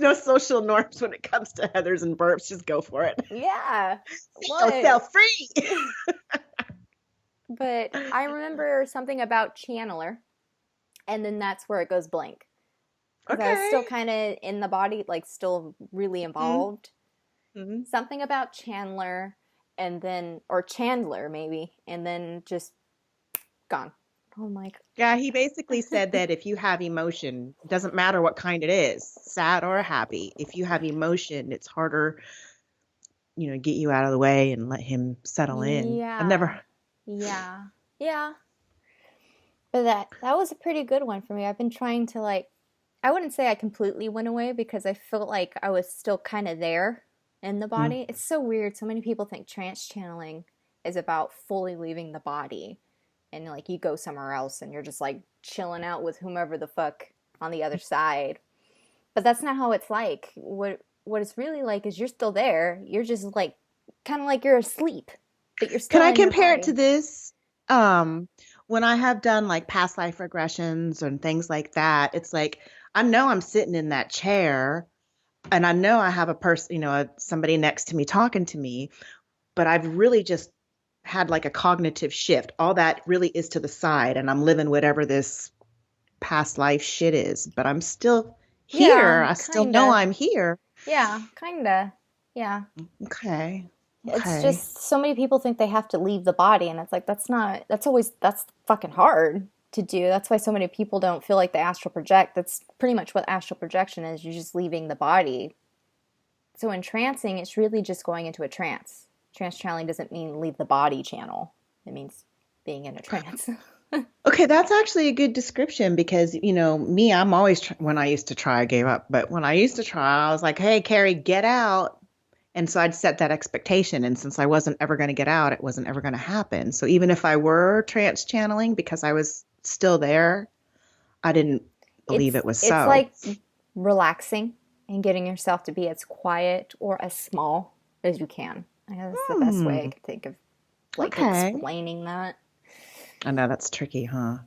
No social norms when it comes to Heathers and burps. Just go for it. Yeah. Set What? yourself free. But I remember something about Chandler, and then that's where it goes blank. Because I was still Okay. kind of in the body, like still really involved. Mm-hmm. Something about Chandler, and then, or Chandler maybe, and then just gone. Oh my Yeah, he basically said that if you have emotion, it doesn't matter what kind it is, sad or happy, if you have emotion, it's harder, get you out of the way and let him settle in. I've Yeah. never, Yeah. Yeah. But that was a pretty good one for me. I've been trying to like I wouldn't say I completely went away because I felt like I was still kind of there in the mm, body. It's so weird. So many people think trance channeling is about fully leaving the body and like you go somewhere else and you're just like chilling out with whomever the fuck on the other side. But that's not how it's like. What it's really like is you're still there. You're just like kind of like you're asleep, but you're can still I in your compare it to body. this? Um, when I have done like past life regressions and things like that, it's like I know I'm sitting in that chair and I know I have a person, somebody next to me talking to me, but I've really just had like a cognitive shift. All that really is to the side, and I'm living whatever this past life shit is, but I'm still here. Yeah, I still know kinda. I'm here. Yeah, kinda. Yeah. Okay. It's Okay. just so many people think they have to leave the body, and it's like that's fucking hard to do. That's why so many people don't feel like they astral project. That's pretty much what astral projection is. You're just leaving the body. So in trancing, it's really just going into a trance. Trance channeling doesn't mean leave the body channel. It means being in a trance. Okay, that's actually a good description because, me, I'm always, when I used to try, I gave up. But when I used to try, I was like, hey, Kari, get out. And so I'd set that expectation. And since I wasn't ever going to get out, it wasn't ever going to happen. So even if I were trance channeling because I was still there, I didn't believe it was It's so. like relaxing and getting yourself to be as quiet or as small as you can. I guess that's the best way I Hmm. could think of like Okay. explaining that. I know that's tricky, huh?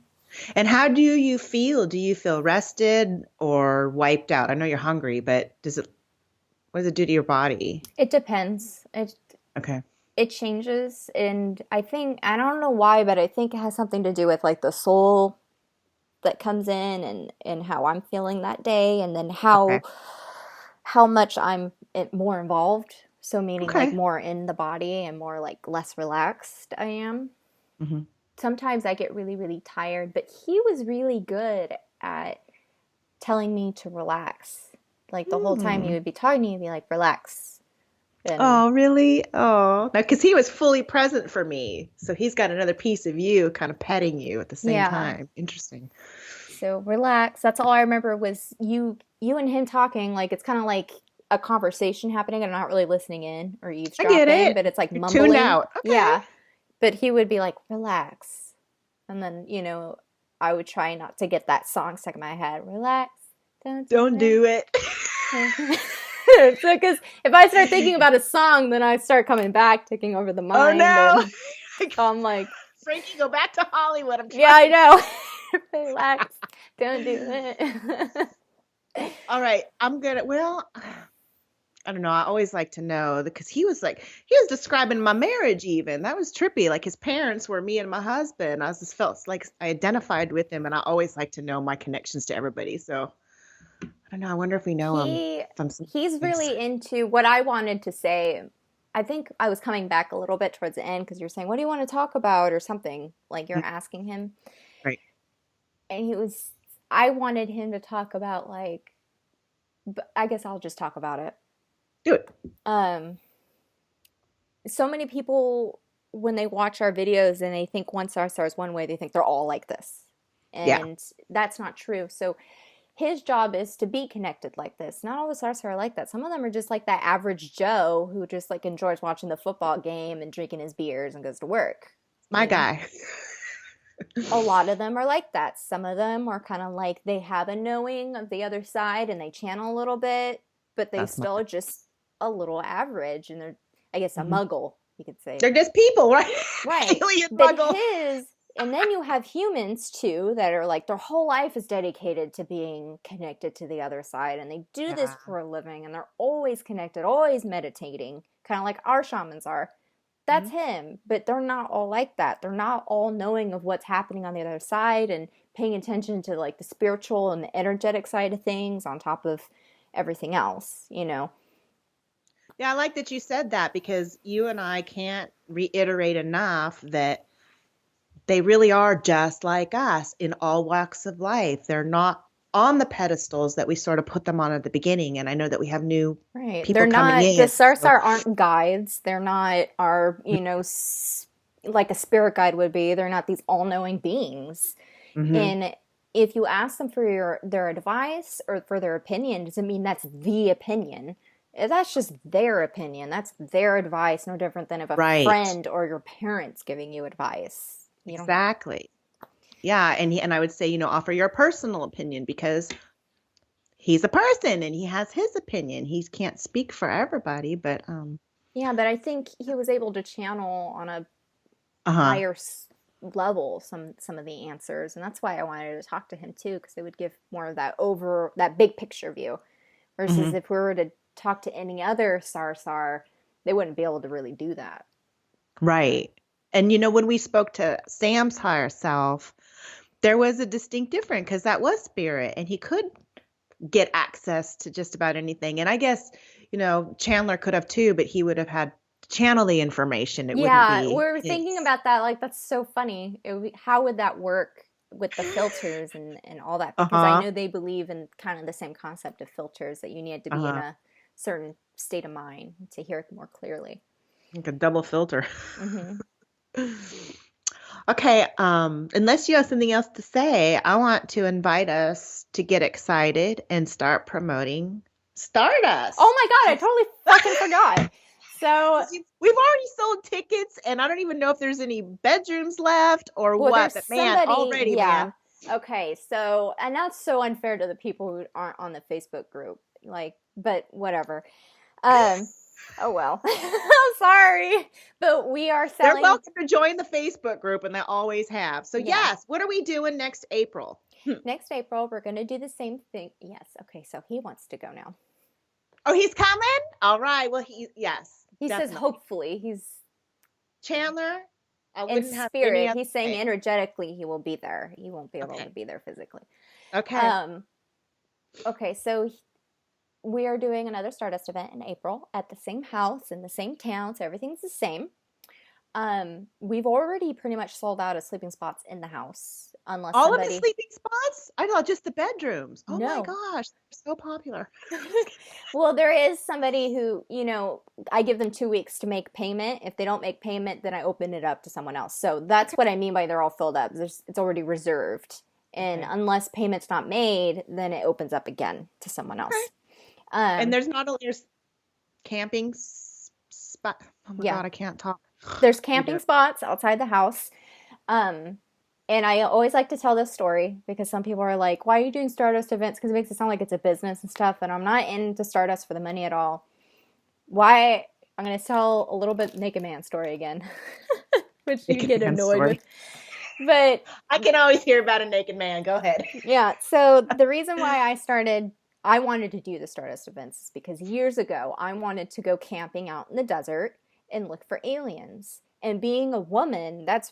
And how do you feel? Do you feel rested or wiped out? I know you're hungry, but what does it do to your body? It depends. Okay. It changes, and I think I don't know why, but I think it has something to do with like the soul that comes in and how I'm feeling that day, and then Okay. how much I'm more involved. So meaning like Okay. more in the body and more like less relaxed I am. Hmm. Sometimes I get really, really tired, but he was really good at telling me to relax. Like the whole time he Hmm. would be talking to me, he'd be like, relax. And Oh, really? Oh, no, because he was fully present for me. So he's got another piece of you kind of petting you at the same yeah, time. Interesting. so relax. That's all I remember was you and him talking. Like it's kind of like a conversation happening and I'm not really listening in or I get eavesdropping, it. but it's like You're tuned mumbling. out. Okay. Yeah. But he would be like, relax. And then, I would try not to get that song stuck in my head. Relax. Don't do Don't do it. that. So, because if I start thinking about a song, then I start coming back, taking over the Oh, mind. no. And so I'm like, Frankie, go back to Hollywood. I'm yeah, I trying. know. Relax. Don't do it. All right. Well, I don't know. I always like to know because he was describing my marriage even. That was trippy. Like his parents were me and my husband. I just felt like I identified with him and I always like to know my connections to everybody. So I don't know. I wonder if we know him he from some he's things. really into what I wanted to say. I think I was coming back a little bit towards the end because you're saying, "What do you want to talk about?" or something like you're Mm, asking him, right. and he was. I wanted him to talk about like, I guess I'll just talk about it. Do it. Um, so many people, when they watch our videos and they think one Sarsahr is one way, they think they're all like this. Yeah. And that's not true. So his job is to be connected like this. Not all the Sarsahr are like that. Some of them are just like that average Joe who just like enjoys watching the football game and drinking his beers and goes to work. My guy. A lot of them are like that. Some of them are kind of like they have a knowing of the other side and they channel a little bit, but they That's my. still are just a little average and they're, I guess, a Mhm. muggle, you could say. They're just people, right? Right. Alien But muggle. and then you have humans too that are like their whole life is dedicated to being connected to the other side and they do this Yeah. for a living and they're always connected, always meditating, kind of like our shamans are. That's Mhm. him, but they're not all like that. They're not all knowing of what's happening on the other side and paying attention to like the spiritual and the energetic side of things on top of everything else, you know. Yeah, I like that you said that because you and I can't reiterate enough that they really are just like us in all walks of life. They're not on the pedestals that we sort of put them on at the beginning. And I know that we have new Right. They're people coming not, the in. So, Sarsar aren't guides. They're not our, you know, like a spirit guide would be. They're not these all knowing beings. mhm. And if you ask them for their advice or for their opinion, doesn't mean that's the opinion. That's just their opinion. That's their advice, no different than if a Right. friend or your parents giving you advice. You don't. Exactly. Yeah. And I would say, offer your personal opinion because he's a person and he has his opinion. He can't speak for everybody, but Yeah, but I think he was able to channel on a uh-huh. higher level some of the answers, and that's why I wanted to talk to him too, because it would give more of that big picture view. Versus Mhm. if we were to talk to any other Sarsar, they wouldn't be able to really do that. Right. And when we spoke to Sam's higher self, there was a distinct difference because that was spirit and he could get access to just about anything. And I guess, Chandler could have too, but he would have had to channel the information. It wouldn't Yeah, be we're thinking his. about that. Like, that's so funny. How would that work with the filters and all that? Because I Uh-huh. know they believe in kind of the same concept of filters that you need to be in Uh-huh. a certain state of mind to hear it more clearly. Like a double filter. Hmm. Okay, unless you have something else to say, I want to invite us to get excited and start promoting Oh Stardust. my God, I totally fucking forgot. So, We've already sold tickets, and I don't even know if there's any bedrooms left or well, what, there's but man, somebody, already, yeah. man. Okay, so, and that's so unfair to the people who aren't on the Facebook group. Like, but whatever. Um, oh well. I'm sorry. But we are They're selling, welcome to join the Facebook group, and they always have. So, yeah. yes, what are we doing next April? Next April, we're going to do the same thing. Yes. Okay, so he wants to go now. Oh, he's coming? All right. Well, yes, He says definitely. hopefully he's Chandler, I in wouldn't have any spirit. other He's saying way. energetically he will be there. He won't be able to Okay. be there physically. Okay. Um, okay, so we are doing another Stardust event in April at the same house in the same town, so everything's the same. We've already pretty much sold out of sleeping spots in the house, unless All of the somebody. sleeping spots? I thought just the bedrooms. Oh my No. gosh, they're so popular. Well, there is somebody who, I give them 2 weeks to make payment. If they don't make payment, then I open it up to someone else. So that's Okay. what I mean by they're all filled up. It's already reserved. And Okay. unless payment's not made, then it opens up again to someone Okay. else. And Um, there's not only camping spot. Oh my yeah, God, I can't talk. there's Redo camping it. spots outside the house. Um, and I always like to tell this story because some people are like, why are you doing Stardust events? Because it makes it sound like it's a business and stuff. And I'm not into Stardust for the money at all. Why? I'm going to tell a little bit Naked Man story again, which you Naked get man annoyed story. with. But I can always hear about a naked man. Go ahead. yeah, so the reason why I wanted to do the Stardust events is because years ago I wanted to go camping out in the desert and look for aliens. And being a woman, that's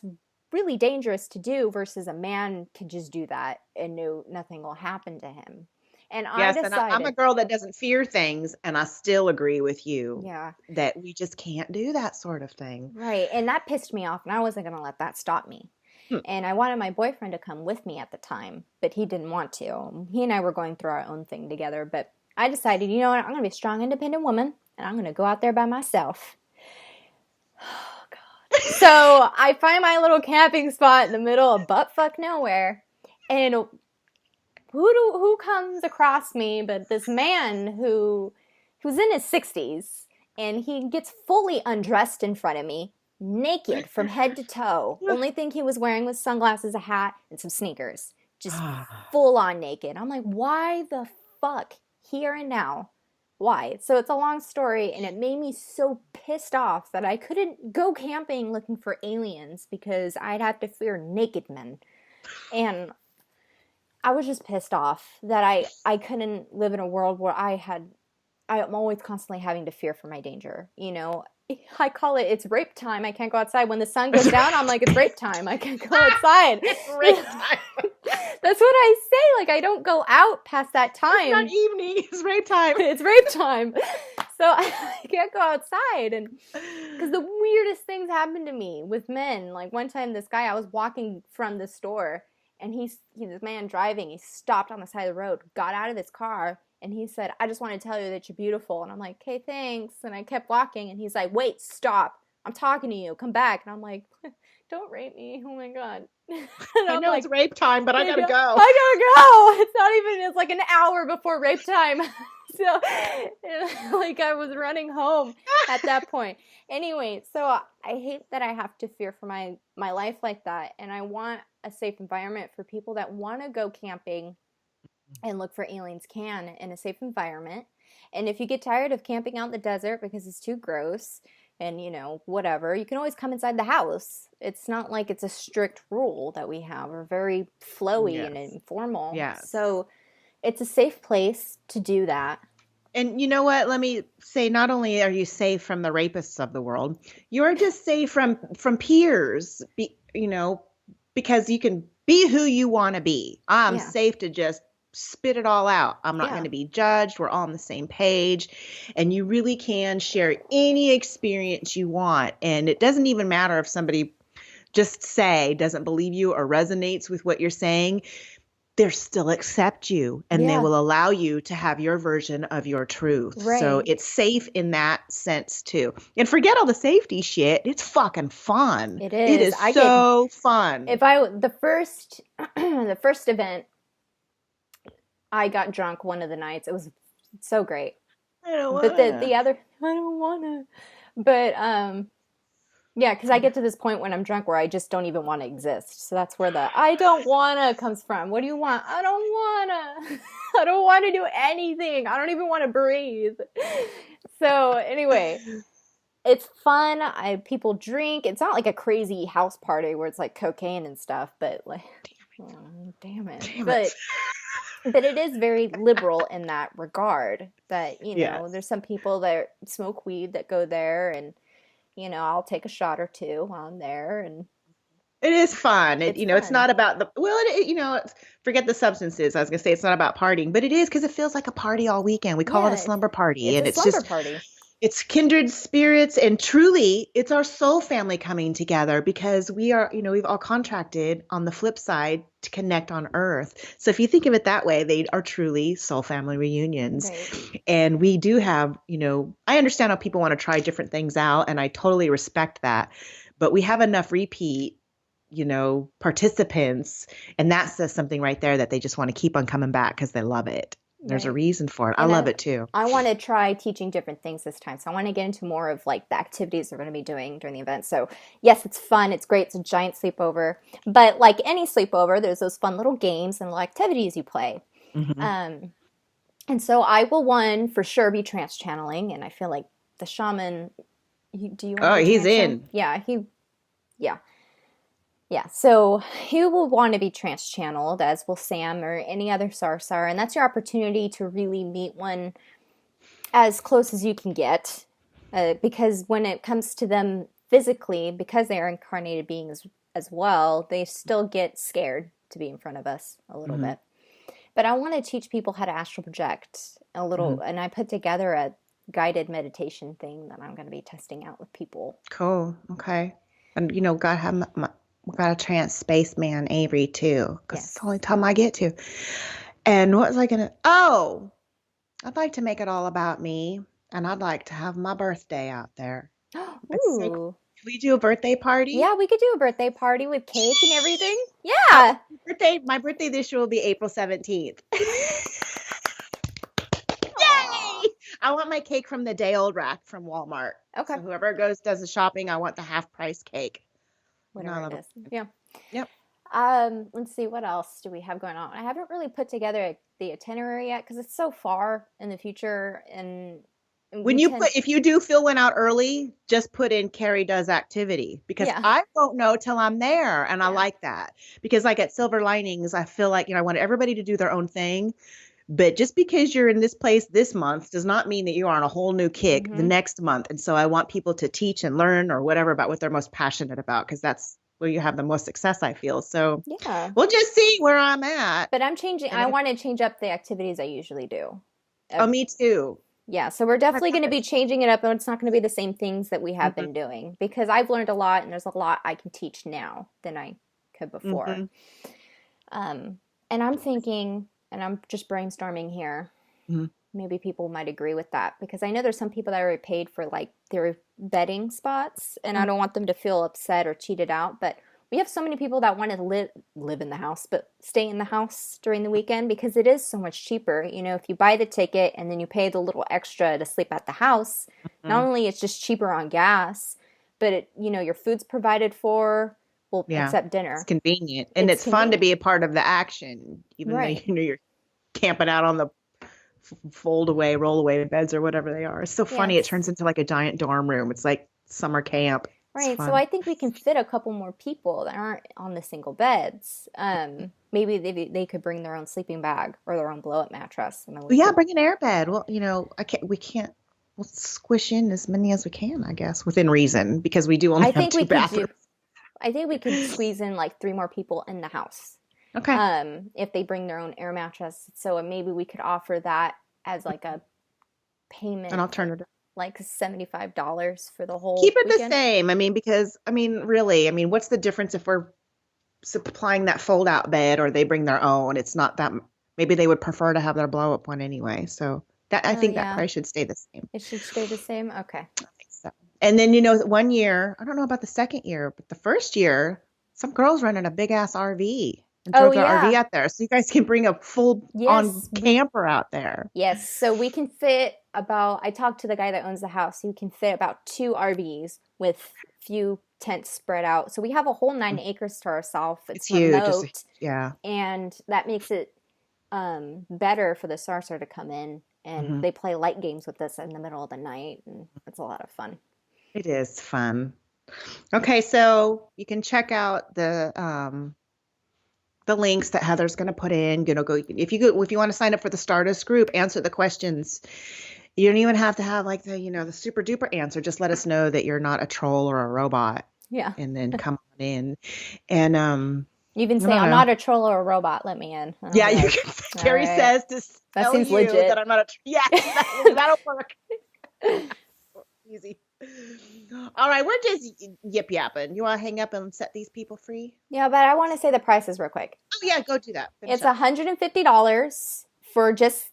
really dangerous to do versus a man can just do that and nothing will happen to him. And I Yes, and I'm a decided, girl that doesn't fear things, and I still agree with you yeah, that we just can't do that sort of thing. right. And that pissed me off, and I wasn't going to let that stop me. Hmm. And I wanted my boyfriend to come with me at the time, but he didn't want to. He and I were going through our own thing together, but I decided, you know what, I'm going to be a strong, independent woman. and I'm going to go out there by myself. Oh, God. So I find my little camping spot in the middle of buttfuck nowhere. And who comes across me but this man who's in his 60s, and he gets fully undressed in front of me, naked from head to toe. Only thing he was wearing was sunglasses, a hat, and some sneakers. Just full on naked. I'm like, why the fuck here and now? Why? So it's a long story, and it made me so pissed off that I couldn't go camping looking for aliens because I'd have to fear naked men. And I was just pissed off that I couldn't live in a world where I'm always constantly having to fear for my danger. You know, I call it's rape time. I can't go outside. When the sun goes down, I'm like, it's rape time. I can't go outside. It's rape time. That's what I say. Like, I don't go out past that time. It's not evening. It's rape time. It's rape time. So I can't go outside. And because the weirdest things happen to me with men. Like one time, this guy, I was walking from the store, and he's this man driving. He stopped on the side of the road, got out of his car, and he said, I just want to tell you that you're beautiful. And I'm like, okay, thanks. And I kept walking, and he's like, wait, stop. I'm talking to you. Come back. And I'm like, don't rape me. Oh my God. I know, like, it's rape time, but I gotta go. I gotta go. It's not even, it's like an hour before rape time. So, like, I was running home at that point. Anyway, so I hate that I have to fear for my life like that. And I want a safe environment for people that want to go camping and look for aliens can in a safe environment. And if you get tired of camping out in the desert because it's too gross and, you know, whatever, you can always come inside the house. It's not like it's a strict rule that we have. We're very flowy and informal. Yeah. So it's a safe place to do that. And you know what? Let me say, not only are you safe from the rapists of the world, you're just safe from peers, you know, because you can be who you want to be. I'm safe to just spit it all out. I'm not going to be judged. We're all on the same page. And you really can share any experience you want. And it doesn't even matter if somebody doesn't believe you or resonates with what you're saying. They still accept you, and they will allow you to have your version of your truth. Right. So it's safe in that sense too. And forget all the safety shit. It's fucking fun. It is. It is so fun. The first event, I got drunk one of the nights. It was so great. I don't want to. But the other, I don't want to. But yeah, because I get to this point when I'm drunk where I just don't even want to exist. So that's where the I don't want to comes from. What do you want? I don't want to. I don't want to do anything. I don't even want to breathe. So anyway, it's fun. People drink. It's not like a crazy house party where it's like cocaine and stuff, but like, damn it. But it is very liberal in that regard that, you know, there's some people that smoke weed that go there, and you know, I'll take a shot or two on there, and it is fun. It's not about forget the substances. I was gonna say it's not about partying, but it is, because it feels like a party all weekend. We call it a slumber party, and it's just party. It's kindred spirits, and truly, it's our soul family coming together, because we are, we've all contracted on the flip side to connect on Earth. So if you think of it that way, they are truly soul family reunions. Right. And we do have, I understand how people want to try different things out, and I totally respect that. But we have enough repeat, participants, and that says something right there that they just want to keep on coming back because they love it. There's a reason for it. I love it too. I want to try teaching different things this time. So I want to get into more of like the activities we're going to be doing during the event. So yes, it's fun. It's great. It's a giant sleepover. But like any sleepover, there's those fun little games and little activities you play. Mm-hmm. And so I will for sure be trance channeling. And I feel like the shaman, do you want to he's in. Yeah, Yeah, so you will want to be trance channeled, as will Sam or any other Sarsahr, and that's your opportunity to really meet one as close as you can get, because when it comes to them physically, because they are incarnated beings as well, they still get scared to be in front of us a little bit. But I want to teach people how to astral project a little, and I put together a guided meditation thing that I'm going to be testing out with people. Cool, okay. And, we got a trance spaceman, Avery, too, because it's the only time I get to. And what was I going to... I'd like to make it all about me. and I'd like to have my birthday out there. It's so cool. Ooh. Can we do a birthday party? Yeah, we could do a birthday party with cake and everything. Oh, Yeah. my birthday this year will be April 17th. Aw. Yay! I want my cake from the day old rack from Walmart. Okay. So whoever does the shopping, I want the half price cake. No, I Whatever it love it. is. Yeah. Yep. Let's see, what else do we have going on? I haven't really put together the itinerary yet because it's so far in the future, and When we you tend, put, if you do fill one out early, just put in Kari does activity because yeah, I won't know till I'm there. And I yeah, like that because like at Silver Linings, I feel like, I want everybody to do their own thing. But just because you're in this place this month does not mean that you are on a whole new kick the mm-hmm, next month. And so I want people to teach and learn or whatever about what they're most passionate about because that's where you have the most success, I feel. So yeah. we'll just see where I'm at. But I'm changing. And I want to change up the activities I usually do. oh, Uh, me too. yeah, so we're My definitely going to be purpose. changing it up, and it's not going to be the same things that we have Hmm. been doing because I've learned a lot, and there's a lot I can teach now than I could before. Hmm. And I'm thinking, and I'm just brainstorming here. Hmm. Maybe people might agree with that because I know there's some people that already paid for like their bedding spots, and I don't want them to feel upset or cheated out. But we have so many people that want to live in the house, but stay in the house during the weekend because it is so much cheaper. If you buy the ticket and then you pay the little extra to sleep at the house, not Hmm. only it's just cheaper on gas, but your food's provided for. Well, Yeah. except It's dinner. convenient and It's it's fun to convenient, be a part of the action, even though right? you're camping out on the fold away, roll away beds or whatever they are. It's so Yeah, funny. It turns into like a giant dorm room. It's like summer camp. It's right. So fun. I think we can fit a couple more people that aren't on the single beds. Maybe they could bring their own sleeping bag or their own blow up mattress, and then we Well, yeah, could. bring an air bed. Well, we can't, we'll squish in as many as we can, I guess, within reason, because we do only I have think we two could do. bathrooms. I think we could squeeze in like three more people in the house. Okay. If they bring their own air mattress, so maybe we could offer that as like a An payment, alternative. like $75 for the whole Keep it the weekend. same. I mean, because, really, what's the difference if we're supplying that fold out bed or they bring their own? It's not that, maybe they would prefer to have their blow up one anyway. So that, I Oh think that yeah, price should stay the same. it should stay the same. Okay. So, and then, 1 year, I don't know about the second year, but the first year, some girls rented a big ass RV and Oh drove their RV yeah. out there. So you guys can bring a full on Yes, we camper out there. Yes, so we can fit about, I talked to the guy that owns the house. He can fit about two RVs with few tents spread out. So we have a whole 9 acres to ourselves. It's It's huge. remote, Yeah. and that makes it better for the Sarsahr to come in, and Hmm. they play light games with us in the middle of the night, and it's a lot of fun. It is fun. Okay, so you can check out the links that Heather's going to put in. Go if you want to sign up for the Stardust group, answer the questions. You don't even have to have like the super duper answer. Just let us know that you're not a troll or a robot, Yeah. and then come on in. And You can I say, don't I'm know. not a troll or a robot, let me in. And I'll Yeah, be you like, can. all Kari right. says to That tell seems you that legit. I'm not a. Yeah, exactly. That'll work. Easy. All right, we're just yip yapping. You want to hang up and set these people free? Yeah, but I want to say the prices real quick. Oh yeah, go do that. Finish It's up $150 for just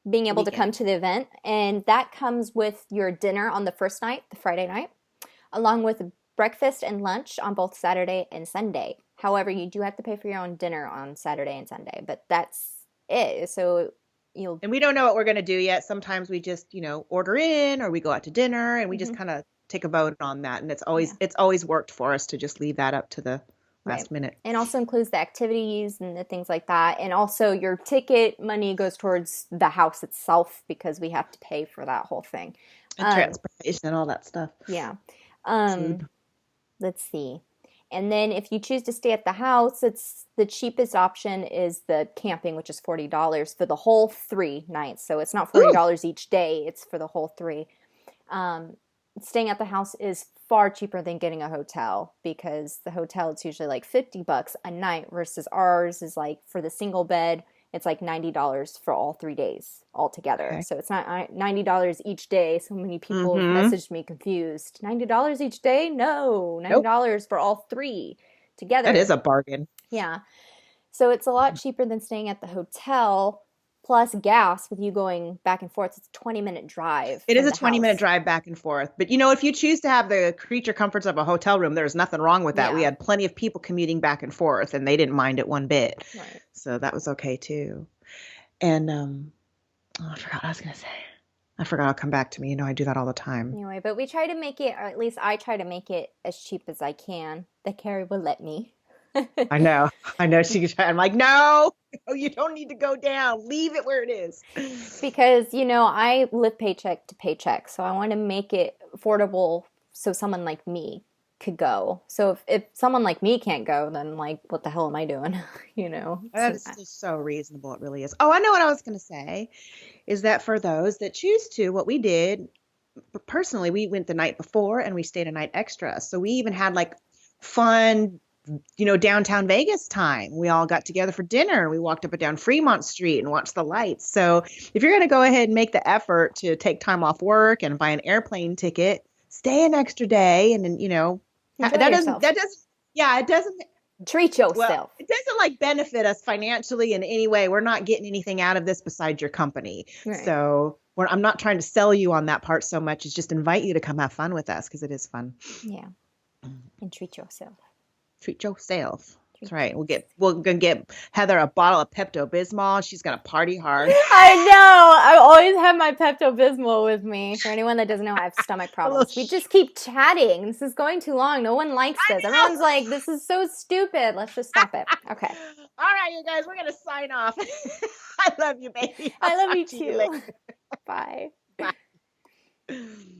being the able to come weekend. to the event, and that comes with your dinner on the first night, the Friday night, along with breakfast and lunch on both Saturday and Sunday. However, you do have to pay for your own dinner on Saturday and Sunday, but that's it. So you'll. And we don't know what we're going to do yet. Sometimes we just, order in or we go out to dinner and we just Mhm. kind of take a vote on that. And Yeah, it's always worked for us to just leave that up to the right. last minute. And also includes the activities and the things like that. And also your ticket money goes towards the house itself because we have to pay for that whole thing. And Um, transportation and all that stuff. yeah. Um, Food. let's see. And then if you choose to stay at the house, it's the cheapest option is the camping, which is $40 for the whole 3 nights. So it's not Ooh, $40 each day, it's for the whole three. Um, Staying at the house is far cheaper than getting a hotel because the hotel it's usually like $50 a night versus ours is like for the single bed it's like $90 for all 3 days altogether. okay. So it's not $90 each day. So many people have Mm-hmm. messaged me confused. $90 each day? No, Nope. $90 for all three That is together. a bargain. Yeah. So it's a lot cheaper than staying at the hotel. plus gas with you going back and forth. It's a 20-minute drive It is from a the 20-minute house. drive back and forth. But if you choose to have the creature comforts of a hotel room, there's nothing wrong with that. We Yeah, had plenty of people commuting back and forth and they didn't mind it one bit. right. So that was okay too. And oh, I forgot what I was gonna say. I forgot it'll come back to me. I do that all the time. Anyway, but we try to make it, or at least I try to make it as cheap as I can. That Kari will let me. I know. I know she could try. I'm like, no, you don't need to go down. Leave it where it is. Because, I live paycheck to paycheck, so I want to make it affordable so someone like me could go. So if someone like me can't go, then like, what the hell am I doing? That is just so reasonable. It really is. Oh, I know what I was going to say is that for those that choose to, what we did, personally, we went the night before and we stayed a night extra. So we even had like fun, downtown Vegas time. We all got together for dinner. We walked up and down Fremont Street and watched the lights. So if you're going to go ahead and make the effort to take time off work and buy an airplane ticket, stay an extra day. And then, enjoy yourself. Yeah, it doesn't. Treat Well, yourself. it doesn't like benefit us financially in any way. We're not getting anything out of this besides your company. Right. So I'm not trying to sell you on that part so much as just invite you to come have fun with us because it is fun. Yeah. And treat yourself. Treat yourself. That's right. We're gonna get Heather a bottle of Pepto-Bismol. She's gonna party hard. I know. I always have my Pepto-Bismol with me. For anyone that doesn't know, I have stomach problems. We just keep chatting. This is going too long. No one likes this. Everyone's like, this is so stupid. Let's just stop it. Okay. All right, you guys, we're gonna sign off. I love you, baby. I love you Talk to too. later. Bye. Bye.